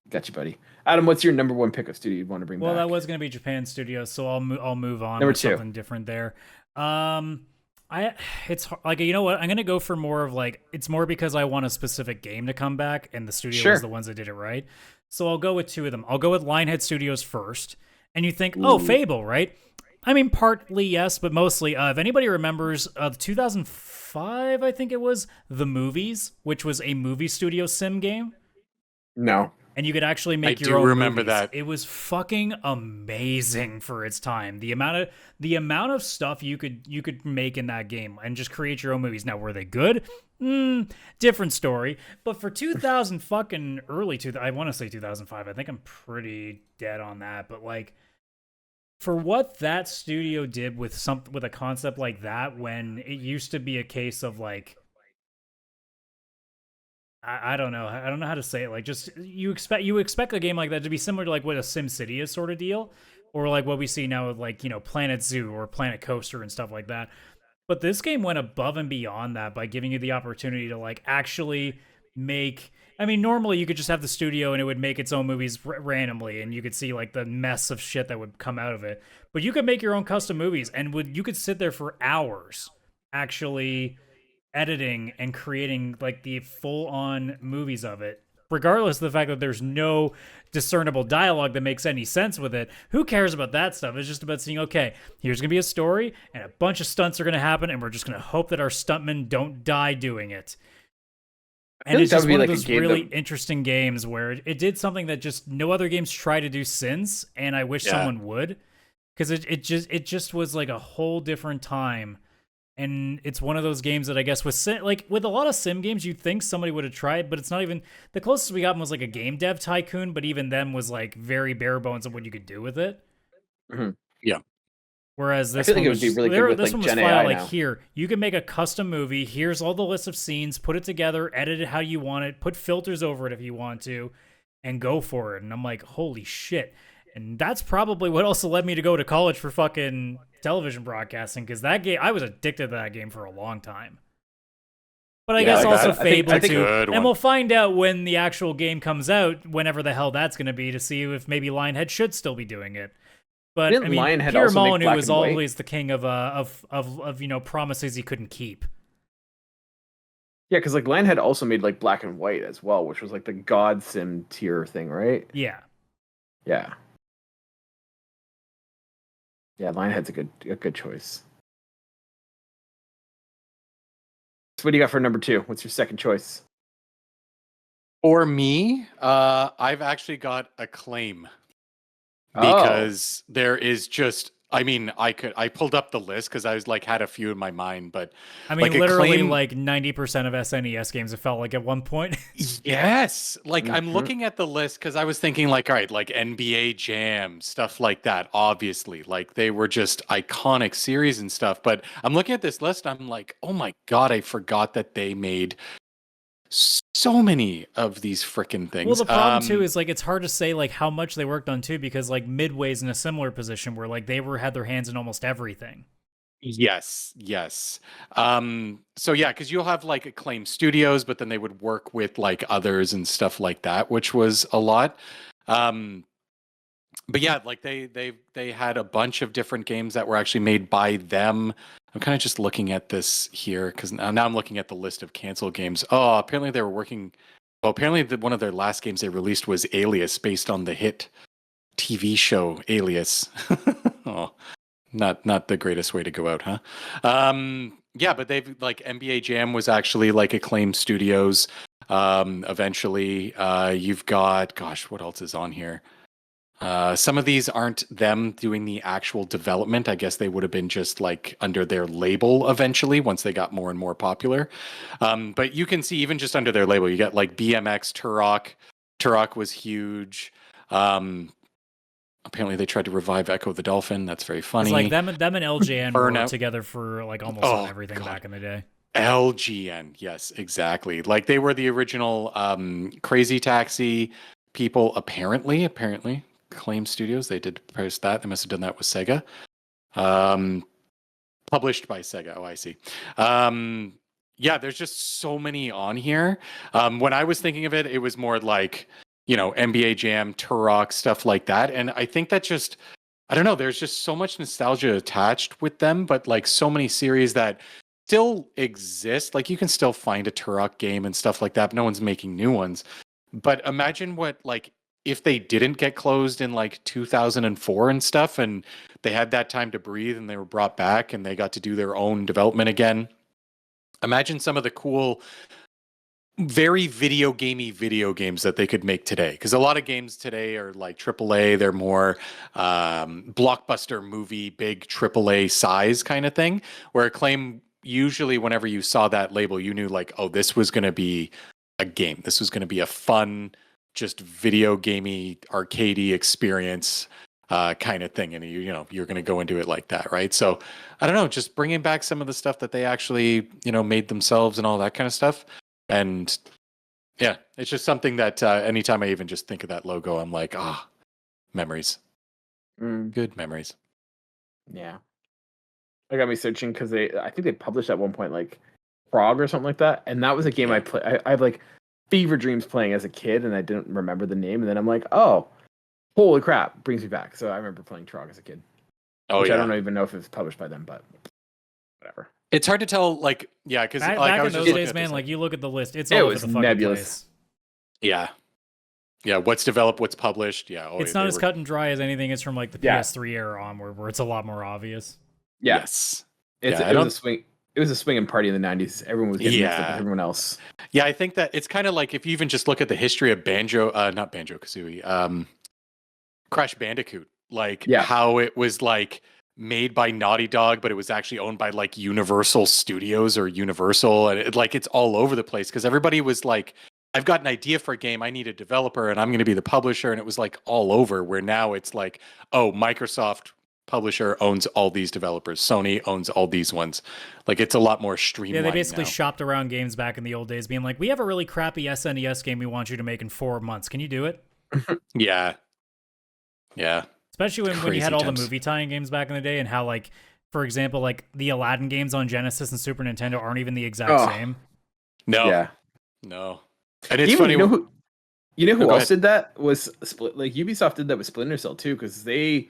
Got you, buddy. Adam, what's your number one pick of studio you'd want to bring Well, back? that was going to be Japan Studios, so I'll move on Number with 2. something different there. It's like, you know what? I'm going to go for more of like, it's more because I want a specific game to come back, and the studio Sure. was the ones that did it right. So I'll go with 2 of them. I'll go with Lionhead Studios first. And you think, oh, Fable, right? I mean, partly yes, but mostly, if anybody remembers, 2005, I think it was, The Movies, which was a movie studio sim game. No. And you could actually make I your do own remember movies. that. It was fucking amazing for its time. The amount of stuff you could make in that game and just create your own movies. Now, were they good? Different story. But for 2000 fucking early I want to say 2005. I think I'm pretty dead on that. But like, for what that studio did with a concept like that, when it used to be a case of like, I don't know. I don't know how to say it. Like, just you expect a game like that to be similar to like what a SimCity is sort of deal, or like what we see now with like, you know, Planet Zoo or Planet Coaster and stuff like that. But this game went above and beyond that by giving you the opportunity to like actually make. I mean, normally you could just have the studio and it would make its own movies randomly, and you could see like the mess of shit that would come out of it. But you could make your own custom movies, and you could sit there for hours actually editing and creating like the full-on movies of it, regardless of the fact that there's no discernible dialogue that makes any sense with it. Who cares about that stuff? It's just about seeing, okay, here's gonna be a story and a bunch of stunts are gonna happen, and we're just gonna hope that our stuntmen don't die doing it. And it's just one of those really interesting games where it did something that just no other games try to do since, and I wish someone would, because it just was like a whole different time. And it's one of those games that I guess with a lot of sim games, you'd think somebody would have tried, but it's not even. The closest we got was like a game dev tycoon, but even them was like very bare bones of what you could do with it. Mm-hmm. Yeah. Whereas this I feel one like it was would be really just, good with this like one was Gen flat out AI like, now. here, you can make a custom movie. Here's all the list of scenes. Put it together. Edit it how you want it. Put filters over it if you want to, and go for it. And I'm like, holy shit. And that's probably what also led me to go to college for fucking television broadcasting, because that game, I was addicted to that game for a long time. But I guess also Fable too. And we'll find out when the actual game comes out, whenever the hell that's going to be, to see if maybe Lionhead should still be doing it. But I mean, Lionhead Pierre also make Molyneux black was and white? always the king of you know, promises he couldn't keep. Yeah, because like Lionhead also made like black and white as well, which was like the God Sim tier thing, right? Yeah. Yeah. Yeah, Lionhead's a good choice. So what do you got for number 2? What's your second choice? For me, I've actually got Acclaim, because there is just. I mean, I pulled up the list because I was like had a few in my mind, but I mean, like literally, Acclaim, like 90% of SNES games, it felt like at one point. yes, like I'm looking at the list because I was thinking like, all right, like NBA Jam, stuff like that. Obviously, like they were just iconic series and stuff. But I'm looking at this list, I'm like, oh my god, I forgot that they made so many of these freaking things. Well, the problem too is like it's hard to say like how much they worked on too, because like Midway's in a similar position where like they had their hands in almost everything. Yes. So yeah, because you'll have like Acclaim Studios, but then they would work with like others and stuff like that, which was a lot. Um, but yeah, like they had a bunch of different games that were actually made by them. I'm kind of just looking at this here because now I'm looking at the list of canceled games. Oh, apparently they were working. Well, apparently one of their last games they released was Alias, based on the hit TV show Alias. Oh, not the greatest way to go out, huh? Yeah, but they've like NBA Jam was actually like Acclaim Studios. Eventually, you've got, gosh, what else is on here? Some of these aren't them doing the actual development. I guess they would have been just like under their label eventually once they got more and more popular. But you can see even just under their label, you got like BMX, Turok. Turok was huge. Apparently they tried to revive Echo the Dolphin. That's very funny. It's like them and LJN were Burnout. together for like almost on everything back in the day. LGN, yes, exactly. Like they were the original Crazy Taxi people. Apparently, Acclaim Studios. They did produce that. They must have done that with Sega. Published by Sega. Oh, I see. Yeah, there's just so many on here. When I was thinking of it, it was more like, NBA Jam, Turok, stuff like that. And I think that just, I don't know, there's just so much nostalgia attached with them, but like so many series that still exist. Like you can still find a Turok game and stuff like that, but no one's making new ones. But imagine what, like, if they didn't get closed in like 2004 and stuff, and they had that time to breathe and they were brought back and they got to do their own development again. Imagine some of the cool, very video games that they could make today. Because a lot of games today are like AAA. They're more blockbuster movie, big AAA size kind of thing. Where Acclaim, usually whenever you saw that label, you knew like, oh, this was going to be a game. This was going to be a fun, just video gamey, arcadey experience kind of thing. And you're going to go into it like that, right? So I don't know, just bringing back some of the stuff that they actually, made themselves and all that kind of stuff. And yeah, it's just something that anytime I even just think of that logo, I'm like, memories. Good memories. Yeah. That got me searching because I think they published at one point like Frog or something like that. And that was a game I play. I have like fever dreams playing as a kid and I didn't remember the name. And then I'm like, oh, holy crap, brings me back. So I remember playing Trog as a kid. I don't even know if it was published by them, but whatever. It's hard to tell, like, yeah, because back I in was those just days, man, like you look at the list, it's it all was over the fucking nebulous. place. Yeah, what's developed, what's published. Yeah, it's not as cut and dry as anything is from like the PS3 era onward, where it's a lot more obvious. Yeah. Yes, it was a swing. It was a swinging party in the 90s. Everyone was getting mixed up with everyone else. Yeah, I think that it's kind of like if you even just look at the history of not Banjo-Kazooie, Crash Bandicoot, like how it was like made by Naughty Dog, but it was actually owned by like Universal Studios or Universal, and it's all over the place because everybody was like, I've got an idea for a game, I need a developer, and I'm going to be the publisher, and it was like all over. Where now it's like, oh, Microsoft publisher owns all these developers, Sony owns all these ones. Like it's a lot more streamlined. Yeah, they basically now. shopped around games back in the old days, being like, we have a really crappy SNES game we want you to make in 4 months. Can you do it? Yeah. Especially when you had all times. the movie tie-in games back in the day, and how, like, for example, like the Aladdin games on Genesis and Super Nintendo aren't even the exact same. No. Yeah. No. And it's funny. You know who else did that? Was Split. Like Ubisoft did that with Splinter Cell too, because they,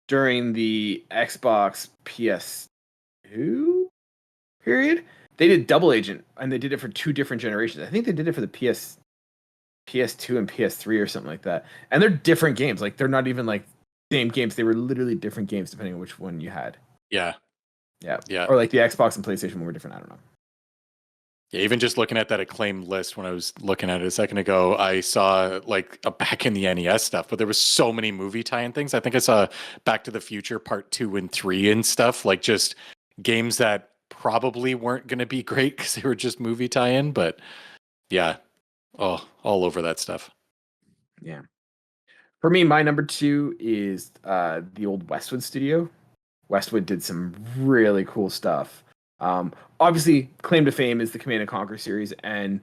during the Xbox PS2 period, they did Double Agent, and they did it for 2 different generations. I think they did it for the PS2 and PS3 or something like that. And they're different games. Like they're not even like same games. They were literally different games depending on which one you had. Yeah. Or like the Xbox and PlayStation were different. I don't know. Yeah, even just looking at that Acclaim list when I was looking at it a second ago, I saw like a back in the NES stuff, but there was so many movie tie-in things. I think I saw Back to the Future Part 2 and 3 and stuff, like just games that probably weren't going to be great because they were just movie tie-in, but yeah, all over that stuff. Yeah. For me, my number 2 is the old Westwood studio. Westwood did some really cool stuff. Obviously, claim to fame is the Command & Conquer series, and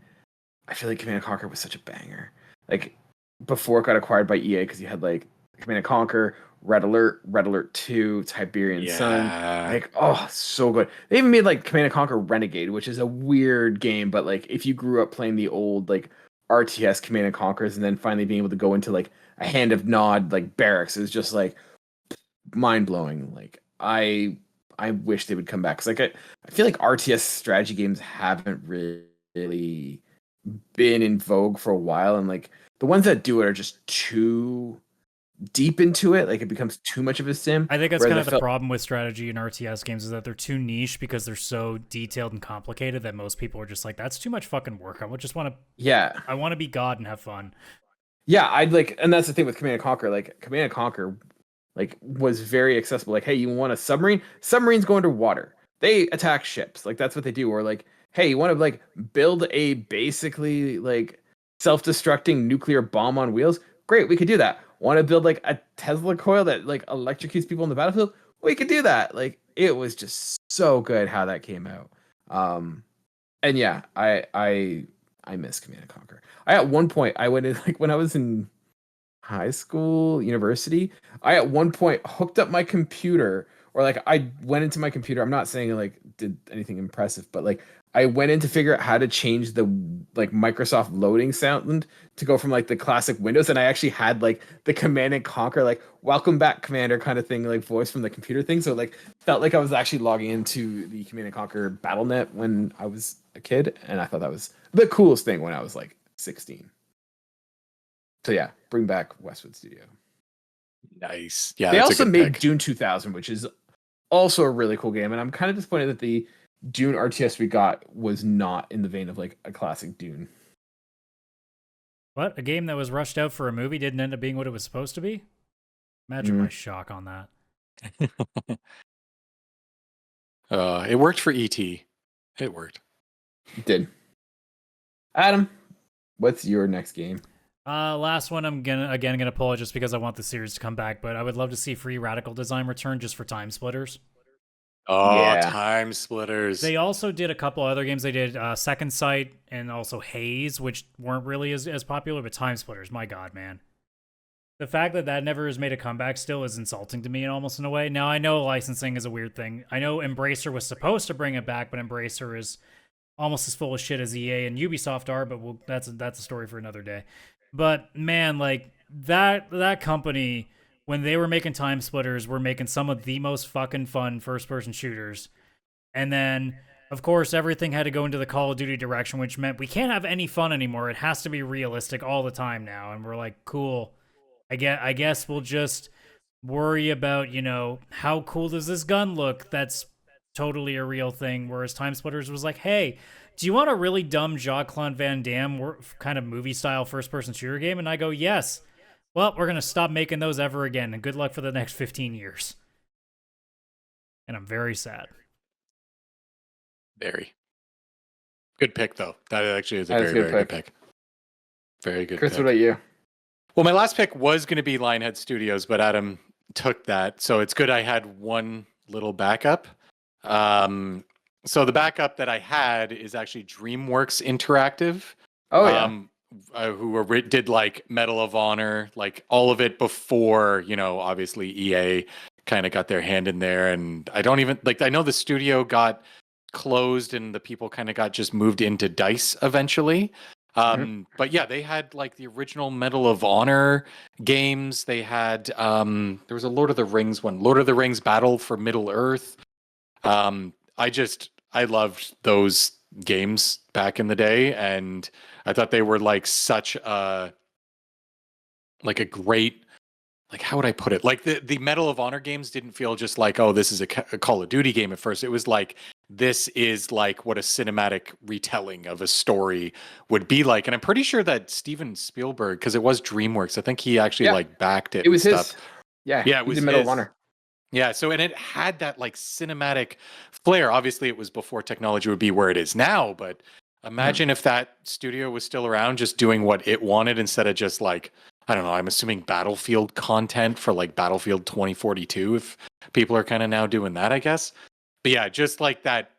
I feel like Command & Conquer was such a banger. Like, before it got acquired by EA, because you had, like, Command & Conquer, Red Alert, Red Alert 2, Tiberian Sun. Yeah. Like, oh, so good. They even made like Command and Conquer Renegade, which is a weird game, but like if you grew up playing the old like RTS Command and Conquers and then finally being able to go into like a Hand of Nod like barracks, is just like mind blowing. Like I wish they would come back, because like I feel like RTS strategy games haven't really been in vogue for a while, and like the ones that do it are just too deep into it. Like it becomes too much of a sim. I think that's kind of the problem with strategy and RTS games, is that they're too niche because they're so detailed and complicated that most people are just like, that's too much fucking work. I just want to, I want to be God and have fun. Yeah, I'd like, and that's the thing with Command and Conquer. Like Command and Conquer, like was very accessible. Like, hey, you want a submarine? Submarines go underwater. They attack ships. Like that's what they do. Or like, hey, you want to like build a basically like self-destructing nuclear bomb on wheels? Great, we could do that. Want to build like a Tesla coil that like electrocutes people on the battlefield? We could do that. Like it was just so good how that came out. And yeah, I miss Command and Conquer. I at one point I went in, like when I was in high school, university, I at one point hooked up my computer, or like I went into my computer. I'm not saying like did anything impressive, but like I went in to figure out how to change the like Microsoft loading sound to go from like the classic Windows, and I actually had like the Command and Conquer like welcome back Commander kind of thing, like voice from the computer thing. So like felt like I was actually logging into the Command and Conquer BattleNet when I was a kid, and I thought that was the coolest thing when I was like 16. So yeah, bring back Westwood Studio. Nice. Yeah, they that's also a good made pick. Dune 2000, which is also a really cool game, and I'm kind of disappointed that the Dune RTS we got was not in the vein of like a classic Dune. What? A game that was rushed out for a movie didn't end up being what it was supposed to be? Imagine my shock on that. It worked for E.T. It worked. It did. Adam, what's your next game? Last one I'm gonna pull it just because I want the series to come back, but I would love to see Free Radical Design return just for Time Splitters. Oh, Yeah. Time Splitters. They also did a couple other games. They did Second Sight and also Haze, which weren't really as popular, but Time Splitters, my god, man. The fact that never has made a comeback still is insulting to me almost in a way. Now, I know licensing is a weird thing. I know Embracer was supposed to bring it back, but Embracer is almost as full of shit as EA and Ubisoft are, but that's a story for another day. But man, like that company, when they were making Time Splitters, were making some of the most fucking fun first-person shooters. And then, of course, everything had to go into the Call of Duty direction, which meant we can't have any fun anymore. It has to be realistic all the time now. And we're like, cool. I guess we'll just worry about, how cool does this gun look? That's totally a real thing. Whereas Time Splitters was like, hey, do you want a really dumb Jean-Claude Van Damme kind of movie-style first-person shooter game? And I go, yes. Well, we're going to stop making those ever again, and good luck for the next 15 years. And I'm very sad. Very. Good pick, though. That actually is a very good pick. Very good Chris, pick. what about you? Well, my last pick was going to be Lionhead Studios, but Adam took that. So it's good I had one little backup. So the backup that I had is actually DreamWorks Interactive. Oh, yeah. Who did like Medal of Honor, like all of it before, obviously EA kind of got their hand in there. And I don't even I know the studio got closed and the people kind of got just moved into DICE eventually. But yeah, they had like the original Medal of Honor games. They had there was a Lord of the Rings one, Lord of the Rings Battle for Middle Earth. I loved those games back in the day, and I thought they were like such a great, how would I put it? Like the Medal of Honor games didn't feel just like, oh, this is a Call of Duty game at first. It was like, this is like what a cinematic retelling of a story would be like. And I'm pretty sure that Steven Spielberg, because it was DreamWorks, I think he actually backed it. It was and his. Stuff. Yeah, it was the Medal his. of Honor. Yeah, and it had that like cinematic flair. Obviously, it was before technology would be where it is now, but imagine if that studio was still around just doing what it wanted instead of just like, I don't know, I'm assuming Battlefield content for like Battlefield 2042, if people are kind of now doing that, I guess. But yeah, just like that,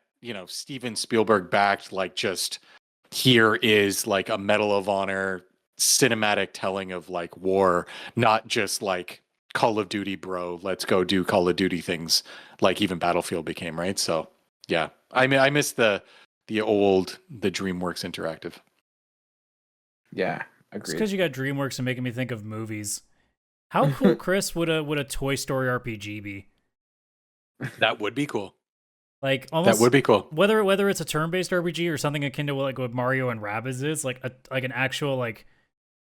Steven Spielberg backed, like just here is like a Medal of Honor cinematic telling of like war, not just like Call of Duty, bro. Let's go do Call of Duty things like even Battlefield became, right? So yeah, I mean, I miss the DreamWorks Interactive. Yeah, It's agreed. because you got DreamWorks and making me think of movies. How cool, Chris, would a Toy Story RPG be? That would be cool. Like almost That would be cool. Whether it's a turn-based RPG or something akin to like what Mario and Rabbids is, like an actual like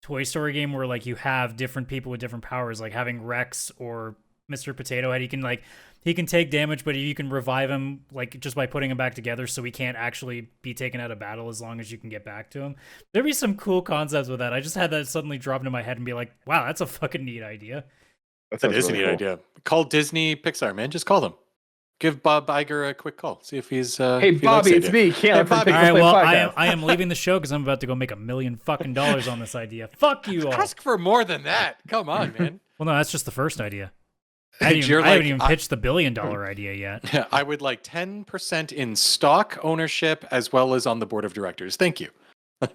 Toy Story game where like you have different people with different powers, like having Rex or Mr. Potato Head. He can take damage, but you can revive him like just by putting him back together, so he can't actually be taken out of battle as long as you can get back to him. There'd be some cool concepts with that. I just had that suddenly drop into my head and be like, wow, that's a fucking neat idea. That is a neat idea. Call Disney, Pixar, man. Just call them. Give Bob Iger a quick call. See if he's. Hey, if he likes Bobby, the it's idea. me, Kaylan from Bobby. All right, PixelPlay well, Podcast. I am leaving the show because I'm about to go make $1 million fucking on this idea. Fuck you all. Ask for more than that. Come on, man. Well, no, that's just the first idea. I You're haven't like, even pitched the $1 billion idea yet. I would like 10% in stock ownership as well as on the board of directors. Thank you.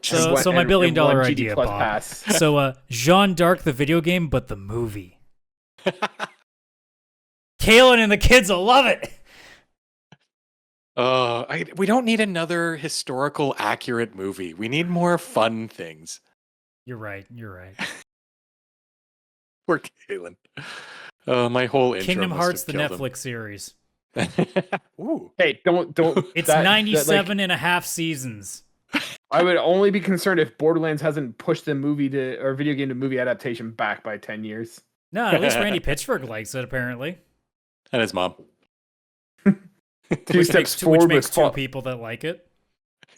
So my $1 billion idea, Plus Bob. pass. So, Jeanne d'Arc, the video game, but the movie. Kaylan and the kids will love it. We don't need another historical accurate movie. We need more fun things. You're right. Poor Kaylan. My whole intro Kingdom must Hearts, the have killed Netflix series. him. Ooh. Hey, don't. It's that- 97 and a half seasons. I would only be concerned if Borderlands hasn't pushed the video game to movie adaptation back by 10 years. No, at least Randy Pitchford likes it, apparently. And his mom. Two Which steps makes forward two with people that like it.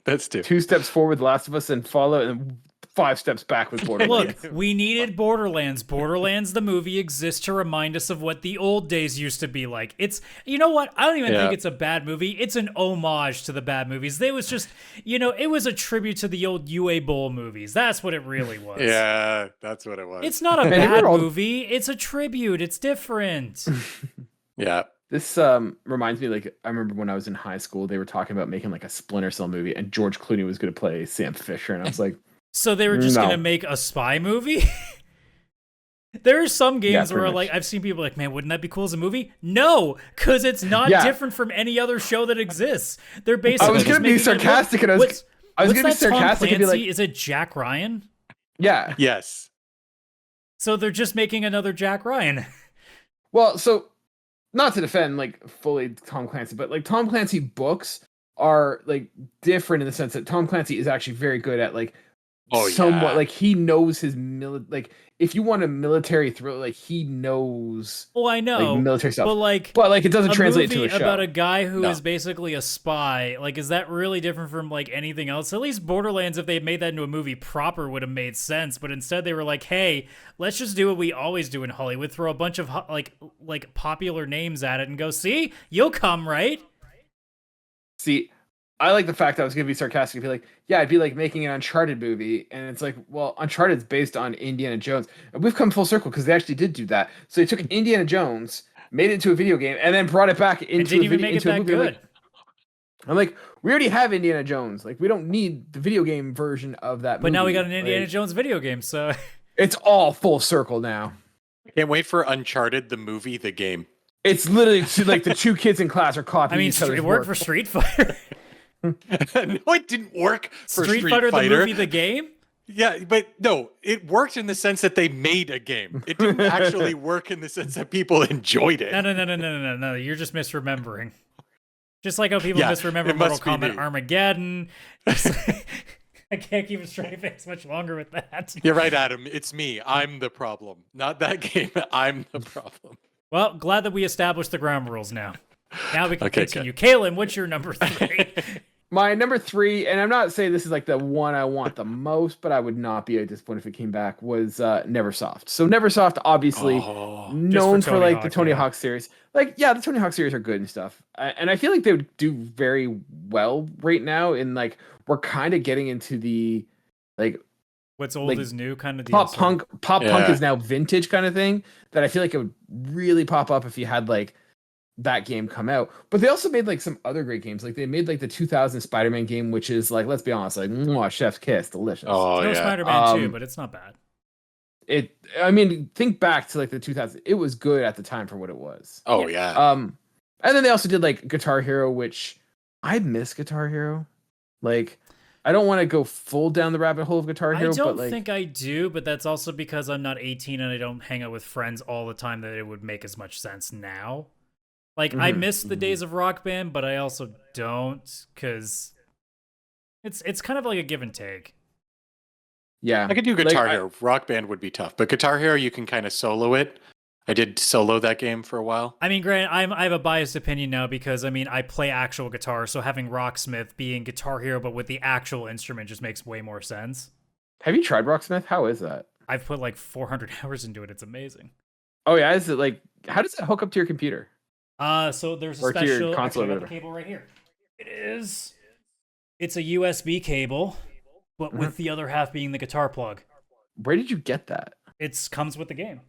That's two. 2 steps forward, Last of Us and Fallout, and 5 steps back with Borderlands. Look, we needed Borderlands. Borderlands, the movie, exists to remind us of what the old days used to be like. It's, you know what? I don't even think it's a bad movie. It's an homage to the bad movies. It was just, it was a tribute to the old UA Bowl movies. That's what it really was. Yeah, that's what it was. It's not a bad movie. It's a tribute. It's different. Yeah. This reminds me, like, I remember when I was in high school, they were talking about making like a Splinter Cell movie, and George Clooney was going to play Sam Fisher, and I was like, so they were just No. going to make a spy movie? There are some games where, pretty like, much. I've seen people like, man, wouldn't that be cool as a movie? No, because it's not different from any other show that exists. They're basically. I was going to be sarcastic, and I was going to be sarcastic and be like, is it Jack Ryan? yeah. Yes. So they're just making another Jack Ryan. Well, so not to defend like fully Tom Clancy, but like Tom Clancy books are like different in the sense that Tom Clancy is actually very good at like somewhat like he knows his like if you want a military thriller, like he knows I know like, military stuff. but like it doesn't translate to a show. About a guy who is basically a spy. Like, is that really different from like anything else? At least Borderlands, if they had made that into a movie proper, would have made sense. But instead, they were like, "Hey, let's just do what we always do in Hollywood: throw a bunch of like popular names at it and go, see, you'll come, right?" See, I like the fact that I was going to be sarcastic and be like, yeah, it'd be like making an Uncharted movie. And it's like, well, Uncharted's based on Indiana Jones. And we've come full circle because they actually did do that. So they took Indiana Jones, made it into a video game, and then brought it back into didn't even make it that movie. good. I'm like, we already have Indiana Jones. Like, we don't need the video game version of that movie. But now we got an Indiana Jones video game, so it's all full circle now. Can't wait for Uncharted, the movie, the game. It's literally like the two kids in class are copying each other's it worked work. for Street Fighter. No, it didn't work for Street Fighter, the movie, the game. Yeah, but no, it worked in the sense that they made a game. It didn't actually work in the sense that people enjoyed it. No. You're just misremembering. Just like how people misremember it Mortal must be Kombat me. Armageddon. I can't keep a straight face much longer with that. You're right, Adam. It's me. I'm the problem. Not that game. I'm the problem. Well, glad that we established the ground rules now. Now we can Okay, continue. Kaylan, what's your number 3? My number 3, and I'm not saying this is like the one I want the most, but I would not be disappointed if it came back, was Neversoft. So Neversoft, obviously known for like the Tony Hawk series. Like, yeah, the Tony Hawk series are good and stuff. And I feel like they would do very well right now. In like, we're kind of getting into the like what's old is new kind of deal. Pop punk is now vintage kind of thing that I feel like it would really pop up if you had like that game come out. But they also made like some other great games. Like they made like the 2000 Spider-Man game, which is like, let's be honest, like chef's kiss, delicious. Oh, No yeah. Spider-Man 2, but it's not bad. I mean, think back to like the 2000s. It was good at the time for what it was. Oh yeah. And then they also did like Guitar Hero, which I miss Guitar Hero. Like, I don't want to go full down the rabbit hole of Guitar Hero, I don't but like, think I do, but that's also because I'm not 18 and I don't hang out with friends all the time that it would make as much sense now. Like, I miss the days of Rock Band, but I also don't, because it's kind of like a give and take. yeah, I could do Guitar Hero. Rock Band would be tough, but Guitar Hero you can kind of solo it. I did solo that game for a while. I mean, granted, I have a biased opinion now because, I mean, I play actual guitar, so having Rocksmith being Guitar Hero but with the actual instrument just makes way more sense. Have you tried Rocksmith? How is that? I've put like 400 hours into it. It's amazing. Oh yeah, is it like, how does it hook up to your computer? So there's a Or to your special console, actually, I got or the cable right here. It's a USB cable, but with the other half being the guitar plug. Where did you get that? It comes with the game.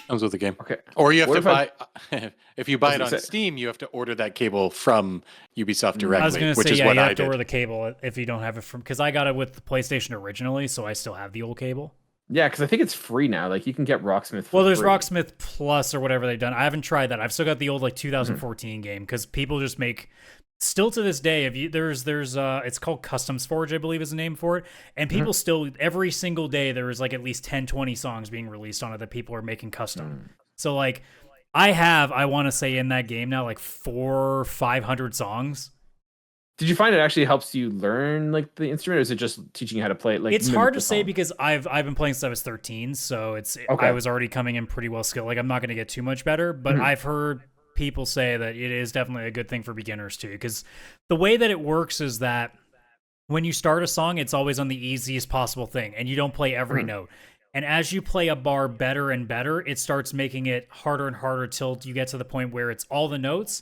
Comes with the game. Okay. Or you have What to if buy if you buy it was on gonna say- Steam, you have to order that cable from Ubisoft directly, I was going to which say, is yeah, what you I have to did. order the cable if you don't have it from, because I got it with the PlayStation originally, so I still have the old cable. Yeah, because I think it's free now. Like, you can get Rocksmith. Well, there's free. Rocksmith Plus or whatever they've done. I haven't tried that. I've still got the old like 2014 game because people just make. Still to this day, if you there's it's called Customs Forge, I believe is the name for it, and people still every single day there is like at least 10, 20 songs being released on it that people are making custom. So like, I want to say in that game now like 400-500 songs. Did you find it actually helps you learn like the instrument, or is it just teaching you how to play it? Like, It's mimic hard the to say song? because I've been playing since I was 13, so Okay. I was already coming in pretty well skilled. Like I'm not going to get too much better, but I've heard people say that it is definitely a good thing for beginners too, because the way that it works is that when you start a song, it's always on the easiest possible thing, and you don't play every note. And as you play a bar better and better, it starts making it harder and harder till you get to the point where it's all the notes.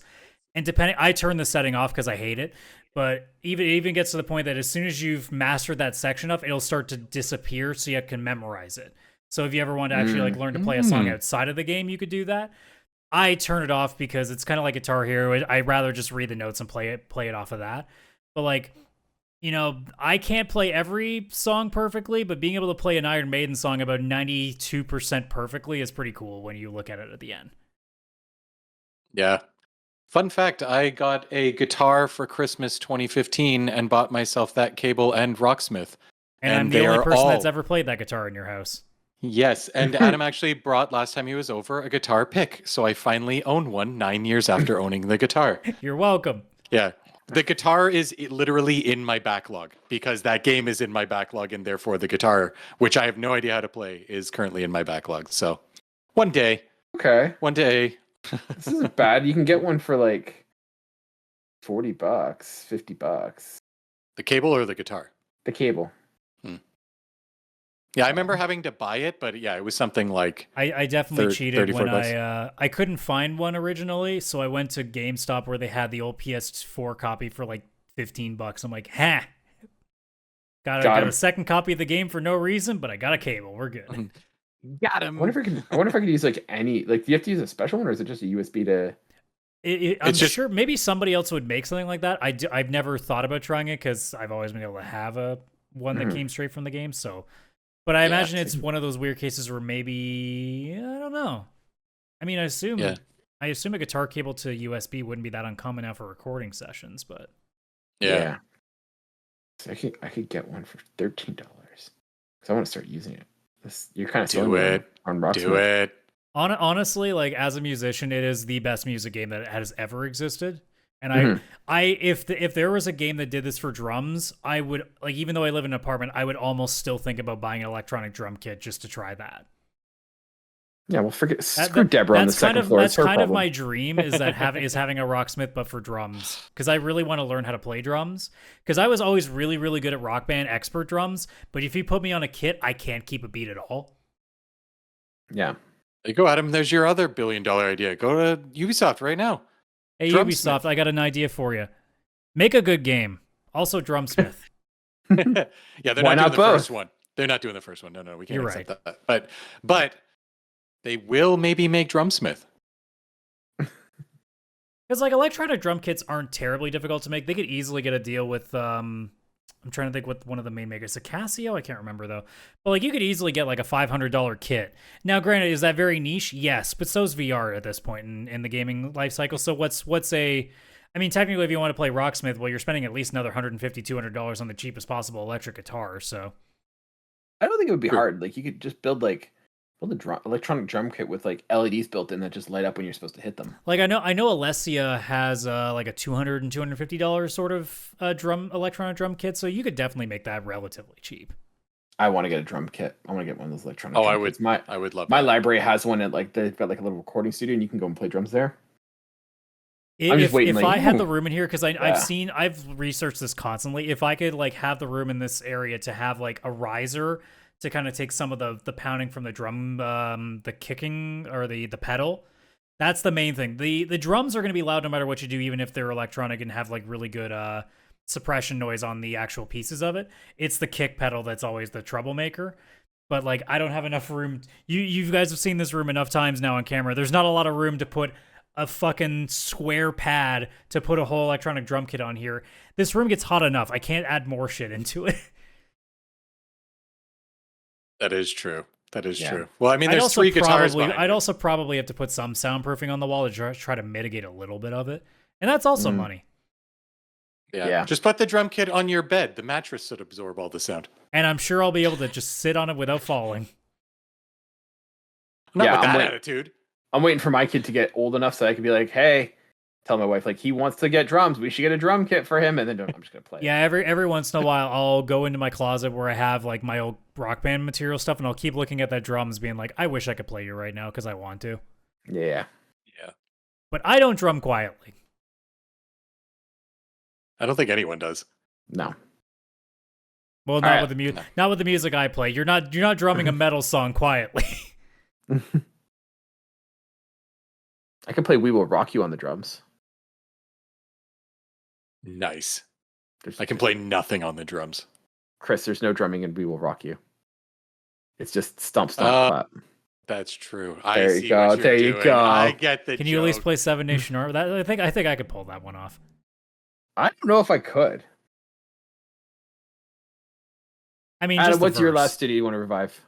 And depending, I turn the setting off because I hate it. But it even gets to the point that as soon as you've mastered that section up, it'll start to disappear so you can memorize it. So if you ever want to actually like learn to play a song outside of the game, you could do that. I turn it off because it's kind of like Guitar Hero. I'd rather just read the notes and play it off of that. But like, you know, I can't play every song perfectly, but being able to play an Iron Maiden song about 92% perfectly is pretty cool when you look at it at the end. Yeah. Fun fact, I got a guitar for Christmas 2015 and bought myself that cable and Rocksmith. And I'm they the only are person all- that's ever played that guitar in your house. Yes, and Adam actually brought last time he was over a guitar pick, so I finally own one 9 years after owning the guitar. You're welcome. Yeah. The guitar is literally in my backlog because that game is in my backlog, and therefore the guitar, which I have no idea how to play, is currently in my backlog. So one day. Okay. This isn't bad. You can get one for like $40, $50. The cable or the guitar? The cable. Yeah, I remember having to buy it, but yeah, it was something like I definitely cheated when $34. I couldn't find one originally, so I went to GameStop where they had the old PS4 copy for like $15. I'm like, ha! Got a second copy of the game for no reason, but I got a cable. We're good. Got him. I wonder if I could use like any, like, do you have to use a special one, or is it just a USB to? I'm sure maybe somebody else would make something like that. I've never thought about trying it because I've always been able to have a one that came straight from the game. So, but I imagine it's one of those weird cases where maybe I don't know. I mean, I assume a guitar cable to USB wouldn't be that uncommon now for recording sessions, but yeah. So I could get one for $13 because I want to start using it. You're kind of Do it. on Rocksmith. Do it. Honestly, like as a musician, it is the best music game that has ever existed. And if there was a game that did this for drums, I would, like, even though I live in an apartment, I would almost still think about buying an electronic drum kit just to try that. Yeah, well, screw Deborah on the second floor. That's kind of my dream is having a Rocksmith but for drums, because I really want to learn how to play drums. Because I was always really, really good at Rock Band expert drums, but if you put me on a kit, I can't keep a beat at all. Yeah. There you go, Adam. There's your other $1 billion idea. Go to Ubisoft right now. Hey, Drumsmith. Ubisoft, I got an idea for you. Make a good game. Also, Drumsmith. Yeah, they're Why not doing not the both? first one. They're not doing the first one. No, we can't You're accept that. But they will maybe make Drumsmith. Because like electronic drum kits aren't terribly difficult to make. They could easily get a deal with I'm trying to think what one of the main makers, a Casio, I can't remember though. But like you could easily get like a $500 kit. Now, granted, is that very niche? Yes, but so's VR at this point in the gaming life cycle. So I mean, technically, if you want to play Rocksmith, well, you're spending at least another $150, $200 on the cheapest possible electric guitar. So I don't think it would be hard. Like you could just build a electronic drum kit with like LEDs built in that just light up when you're supposed to hit them. like I know Alessia has like a $200 and $250 sort of electronic drum kit. So you could definitely make that relatively cheap. I want to get a drum kit. I want to get one of those electronic. Oh, drum I would. kits. I would love. My that. library has one at like they've got like a little recording studio, and you can go and play drums there. I'm just waiting, if like, I had ooh. the room in here, because I've researched this constantly. If I could like have the room in this area to have like a riser to kind of take some of the pounding from the drum, the kicking or the pedal, that's the main thing. The drums are going to be loud no matter what you do, even if they're electronic and have like really good suppression noise on the actual pieces of it. It's the kick pedal that's always the troublemaker. But like I don't have enough room. You guys have seen this room enough times now on camera. There's not a lot of room to put a fucking square pad to put a whole electronic drum kit on here. This room gets hot enough. I can't add more shit into it. That is true. That is true. Well, I mean, there's I'd 3 guitars. I'd also probably have to put some soundproofing on the wall to try to mitigate a little bit of it. And that's also money. Yeah. Just put the drum kit on your bed. The mattress should absorb all the sound. And I'm sure I'll be able to just sit on it without falling. Not with that attitude. I'm waiting for my kid to get old enough so I can be like, hey, tell my wife, like, he wants to get drums. We should get a drum kit for him. And then I'm just going to play. Yeah, every once in a while, I'll go into my closet where I have like my old Rock Band material stuff, and I'll keep looking at that drums being like, I wish I could play you right now because I want to. Yeah. But I don't drum quietly. I don't think anyone does. No. Well, not with the music I play. You're not drumming a metal song quietly. I can play We Will Rock You on the drums. Nice. I can play nothing on the drums. Chris, there's no drumming in We Will Rock You. It's just stomp, clap. That's true. There you go. There you go. I get the Can joke. you at least play Seven Nation Army? I think I could pull that one off. I don't know if I could. I mean, Adam, just what's the your verse. last studio you want to revive?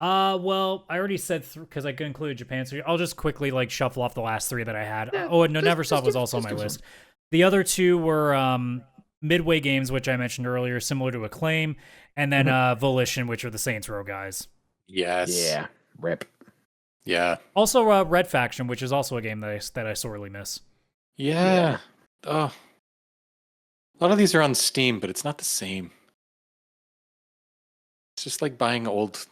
Well, I already said because I included Japan, so I'll just quickly like shuffle off the last 3 that I had. Yeah, and Neversoft was also on my list. The other 2 were Midway Games, which I mentioned earlier, similar to Acclaim, and then Volition, which are the Saints Row guys. Yes. Yeah. Rip. Yeah. Also, Red Faction, which is also a game that I sorely miss. Yeah. Oh. A lot of these are on Steam, but it's not the same. It's just like buying old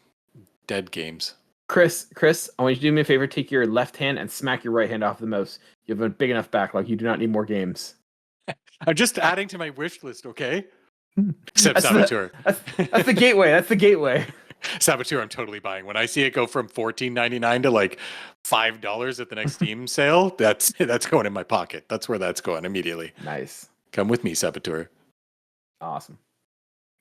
dead games. Chris, I want you to do me a favor. Take your left hand and smack your right hand off the mouse. You have a big enough backlog. You do not need more games. I'm just adding to my wish list, okay? Except That's Saboteur. That's the gateway. That's the gateway. Saboteur, I'm totally buying. When I see it go from $14.99 to like $5 at the next Steam sale, that's going in my pocket. That's where that's going immediately. Nice. Come with me, Saboteur. Awesome.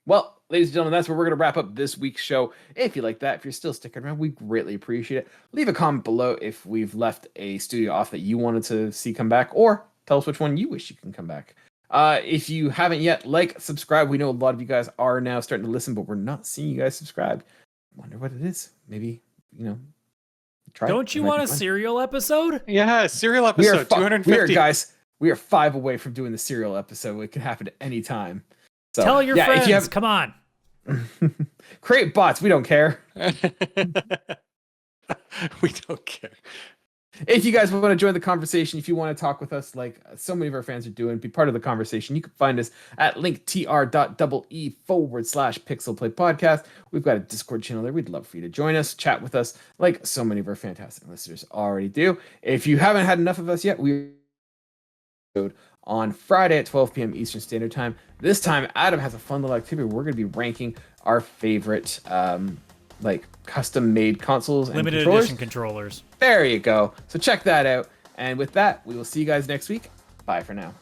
Well, ladies and gentlemen, that's where we're going to wrap up this week's show. If you like that, if you're still sticking around, we greatly appreciate it. Leave a comment below if we've left a studio off that you wanted to see come back, or tell us which one you wish you can come back. If you haven't yet, subscribe. We know a lot of you guys are now starting to listen, but we're not seeing you guys subscribe. Wonder what it is. Maybe, try. Don't you want a serial episode? Yeah, serial episode 250. We are 5 away from doing the serial episode. It can happen at any time. So, tell your friends. Come on. Create bots. We don't care. We don't care. If you guys want to join the conversation, if you want to talk with us like so many of our fans are doing, be part of the conversation, you can find us at linktr.ee/PixelPlay Podcast. We've got a Discord channel there. We'd love for you to join us, chat with us like so many of our fantastic listeners already do. If you haven't had enough of us yet, we on Friday at 12 p.m. Eastern Standard Time. This time, Adam has a fun little activity. We're going to be ranking our favorite custom-made consoles and limited edition controllers. There you go. So check that out. And with that, we will see you guys next week. Bye for now.